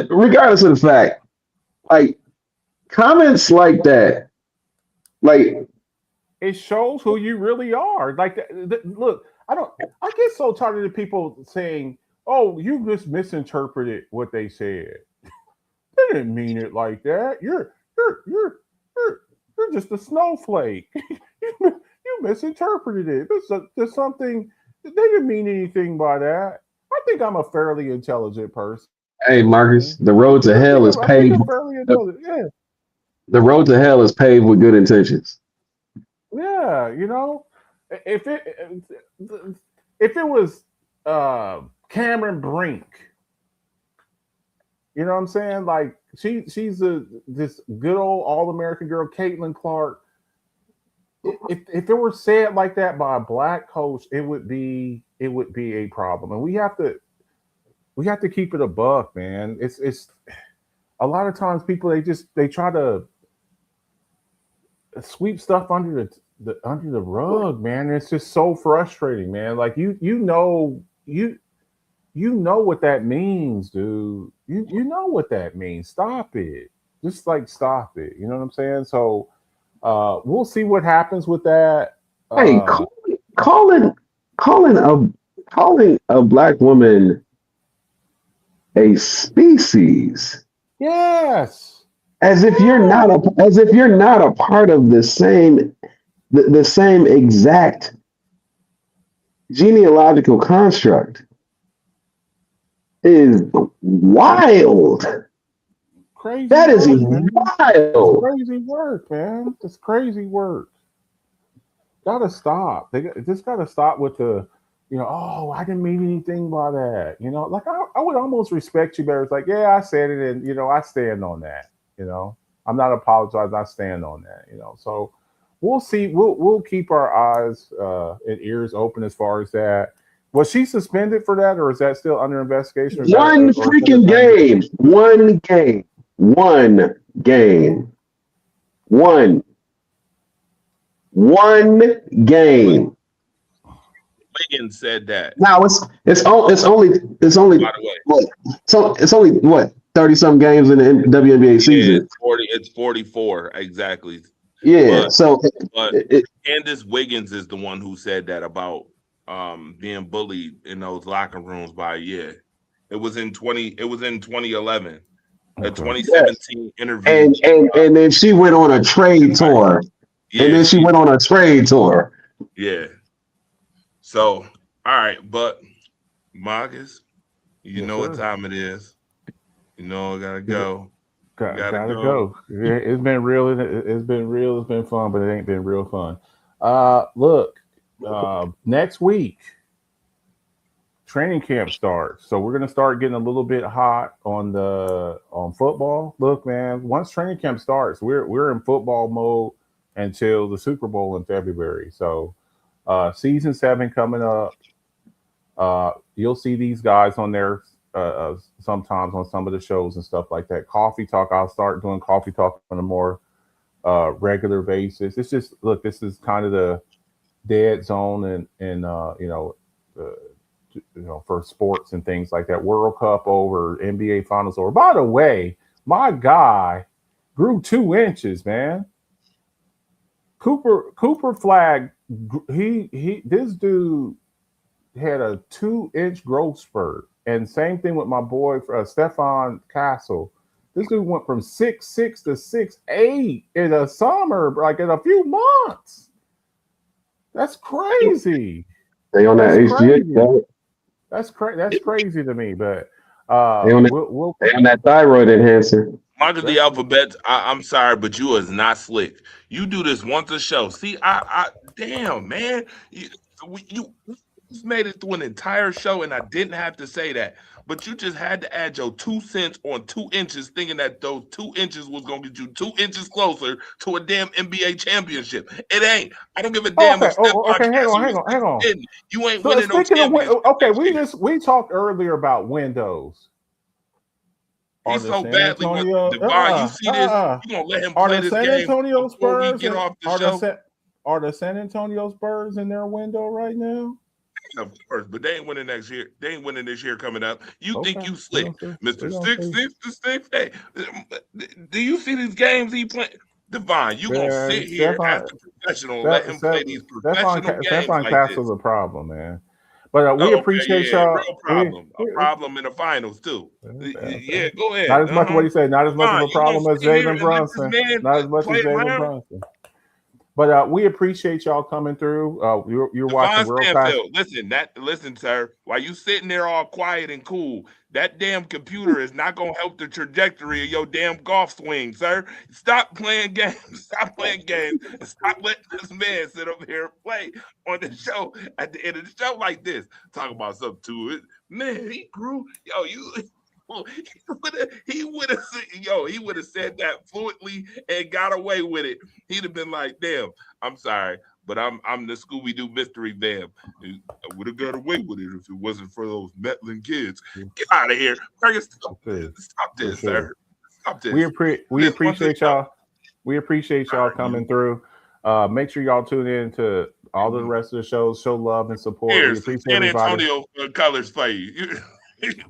C: Regardless of the fact, like comments like that, like
B: it shows who you really are. Like, look, I get so tired of people saying, "Oh, you just misinterpreted what they said. They didn't mean it like that. You're just a snowflake. You misinterpreted it. There's something. They didn't mean anything by that. I think I'm a fairly intelligent person.
C: Hey, Marcus, the road to hell is paved.
B: Yeah.
C: The road to hell is paved with good intentions.
B: Yeah, if it was Cameron Brink, you know what I'm saying? Like she's this good old All-American girl, Caitlin Clark. If it were said like that by a black coach, it would be a problem, and we have to keep it a buck, man. It's a lot of times people they try to sweep stuff under the rug, man. It's just so frustrating, man. Like you know what that means, dude. You know what that means. Stop it. Just like stop it. You know what I'm saying? So we'll see what happens with that.
C: Hey, calling calling a black woman a species,
B: Yes.
C: as if you're not a part of the same exact genealogical construct, is wild.
B: Crazy
C: That is
B: work, man. It's
C: wild.
B: crazy work, man. It's crazy work. Gotta stop. They just gotta stop with the, oh, I didn't mean anything by that. Like I would almost respect you better. It's like, yeah, I said it, and I stand on that. I'm not apologizing. I stand on that. So we'll see. We'll keep our eyes and ears open as far as that. Was she suspended for that, or is that still under investigation? Or is
C: One
B: that, or
C: freaking game. One game. One game. One game.
A: Wiggins said that.
C: Now it's only
A: By the way,
C: what, so it's only what 30 some games in the WNBA season.
A: It's 44 exactly.
C: Yeah.
A: But Candace Wiggins is the one who said that about being bullied in those locker rooms by It was in 2011. A 2017 interview.
C: And then she went on a trade tour.
A: Yeah,
C: and then she went on a trade tour.
A: Yeah. So, all right, but Marcus, you know what time it is. I gotta go.
B: Gotta go. It's been real. It's been real. It's been fun, but it ain't been real fun. Look, next week training camp starts, so we're gonna start getting a little bit hot on football. Look, man, once training camp starts, we're in football mode until the Super Bowl in February. So, season 7 coming up. You'll see these guys on there sometimes on some of the shows and stuff like that. Coffee Talk. I'll start doing Coffee Talk on a more regular basis. It's just this is kind of the dead zone and for sports and things like that. World Cup over, NBA Finals over. By the way, my guy grew 2 inches, man. Cooper Flag. This dude had a 2-inch growth spurt. And same thing with my boy Stefan Castle. This dude went from 6'6" to 6'8" in a summer, like in a few months. That's crazy.
C: They on that HGH.
B: That's crazy to me. But
C: they on that thyroid enhancer.
A: Marcus the Alphabet. I'm sorry, but you is not slick. You do this once a show. See, I damn man, you made it through an entire show, and I didn't have to say that. But you just had to add your 2 cents on 2 inches, thinking that those 2 inches was going to get you 2 inches closer to a damn NBA championship. It ain't. I don't give a damn.
B: Okay, hang on.
A: You ain't winning no championship.
B: Okay, we talked earlier about windows.
A: He's so badly Devon. You see this? You gonna let him play this game? San Antonio Spurs get off the show?
B: Are the San Antonio Spurs in their window right now?
A: Of course, but they ain't winning next year. They ain't winning this year coming up. You think you slick, Mr. 666? Hey, do you see these games he playing? Devon, you gonna sit here as a professional and let him play these professional games?
B: Stefan Castle's a problem, man. But we appreciate y'all.
A: A problem in the finals too. Yeah, go ahead.
B: Not as much what he said. Not as much of a problem as Jalen Brunson. Not as much as Jalen Brunson. But we appreciate y'all coming through. You're watching World Class.
A: Listen, sir. While you sitting there all quiet and cool, that damn computer is not gonna help the trajectory of your damn golf swing, sir. Stop playing games. Stop playing games. And stop letting this man sit up here and play on the show at the end of the show like this. Talk about something to it. Man, he grew. He would have said that fluently and got away with it. He'd have been like, damn, I'm sorry, but I'm the Scooby-Doo mystery man. I would have got away with it if it wasn't for those meddling kids. Get out of here. Stop this, sir. Stop this.
B: We
A: This-
B: appreciate y'all. We appreciate y'all coming through. Make sure y'all tune in to all the rest of the shows. Show love and support.
A: Here,
B: We
A: some
B: appreciate
A: San
B: everybody.
A: Antonio colors for you.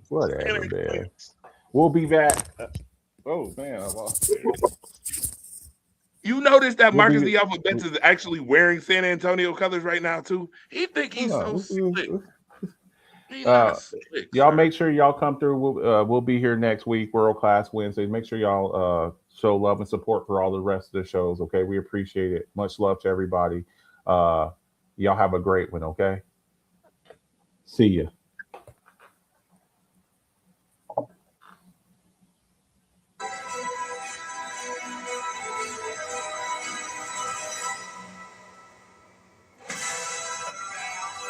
B: Whatever, man. We'll be back. Oh man, I lost it.
A: You notice that
B: We'll
A: Marcus
B: be-
A: the Alphabet is actually wearing San Antonio colors right now too. He think he's so slick. He's not slick.
B: Y'all
A: sir.
B: make sure y'all come through. We'll be here next week, World Class Wednesday. Make sure y'all show love and support for all the rest of the shows. Okay, we appreciate it. Much love to everybody. Y'all have a great one. Okay, see ya.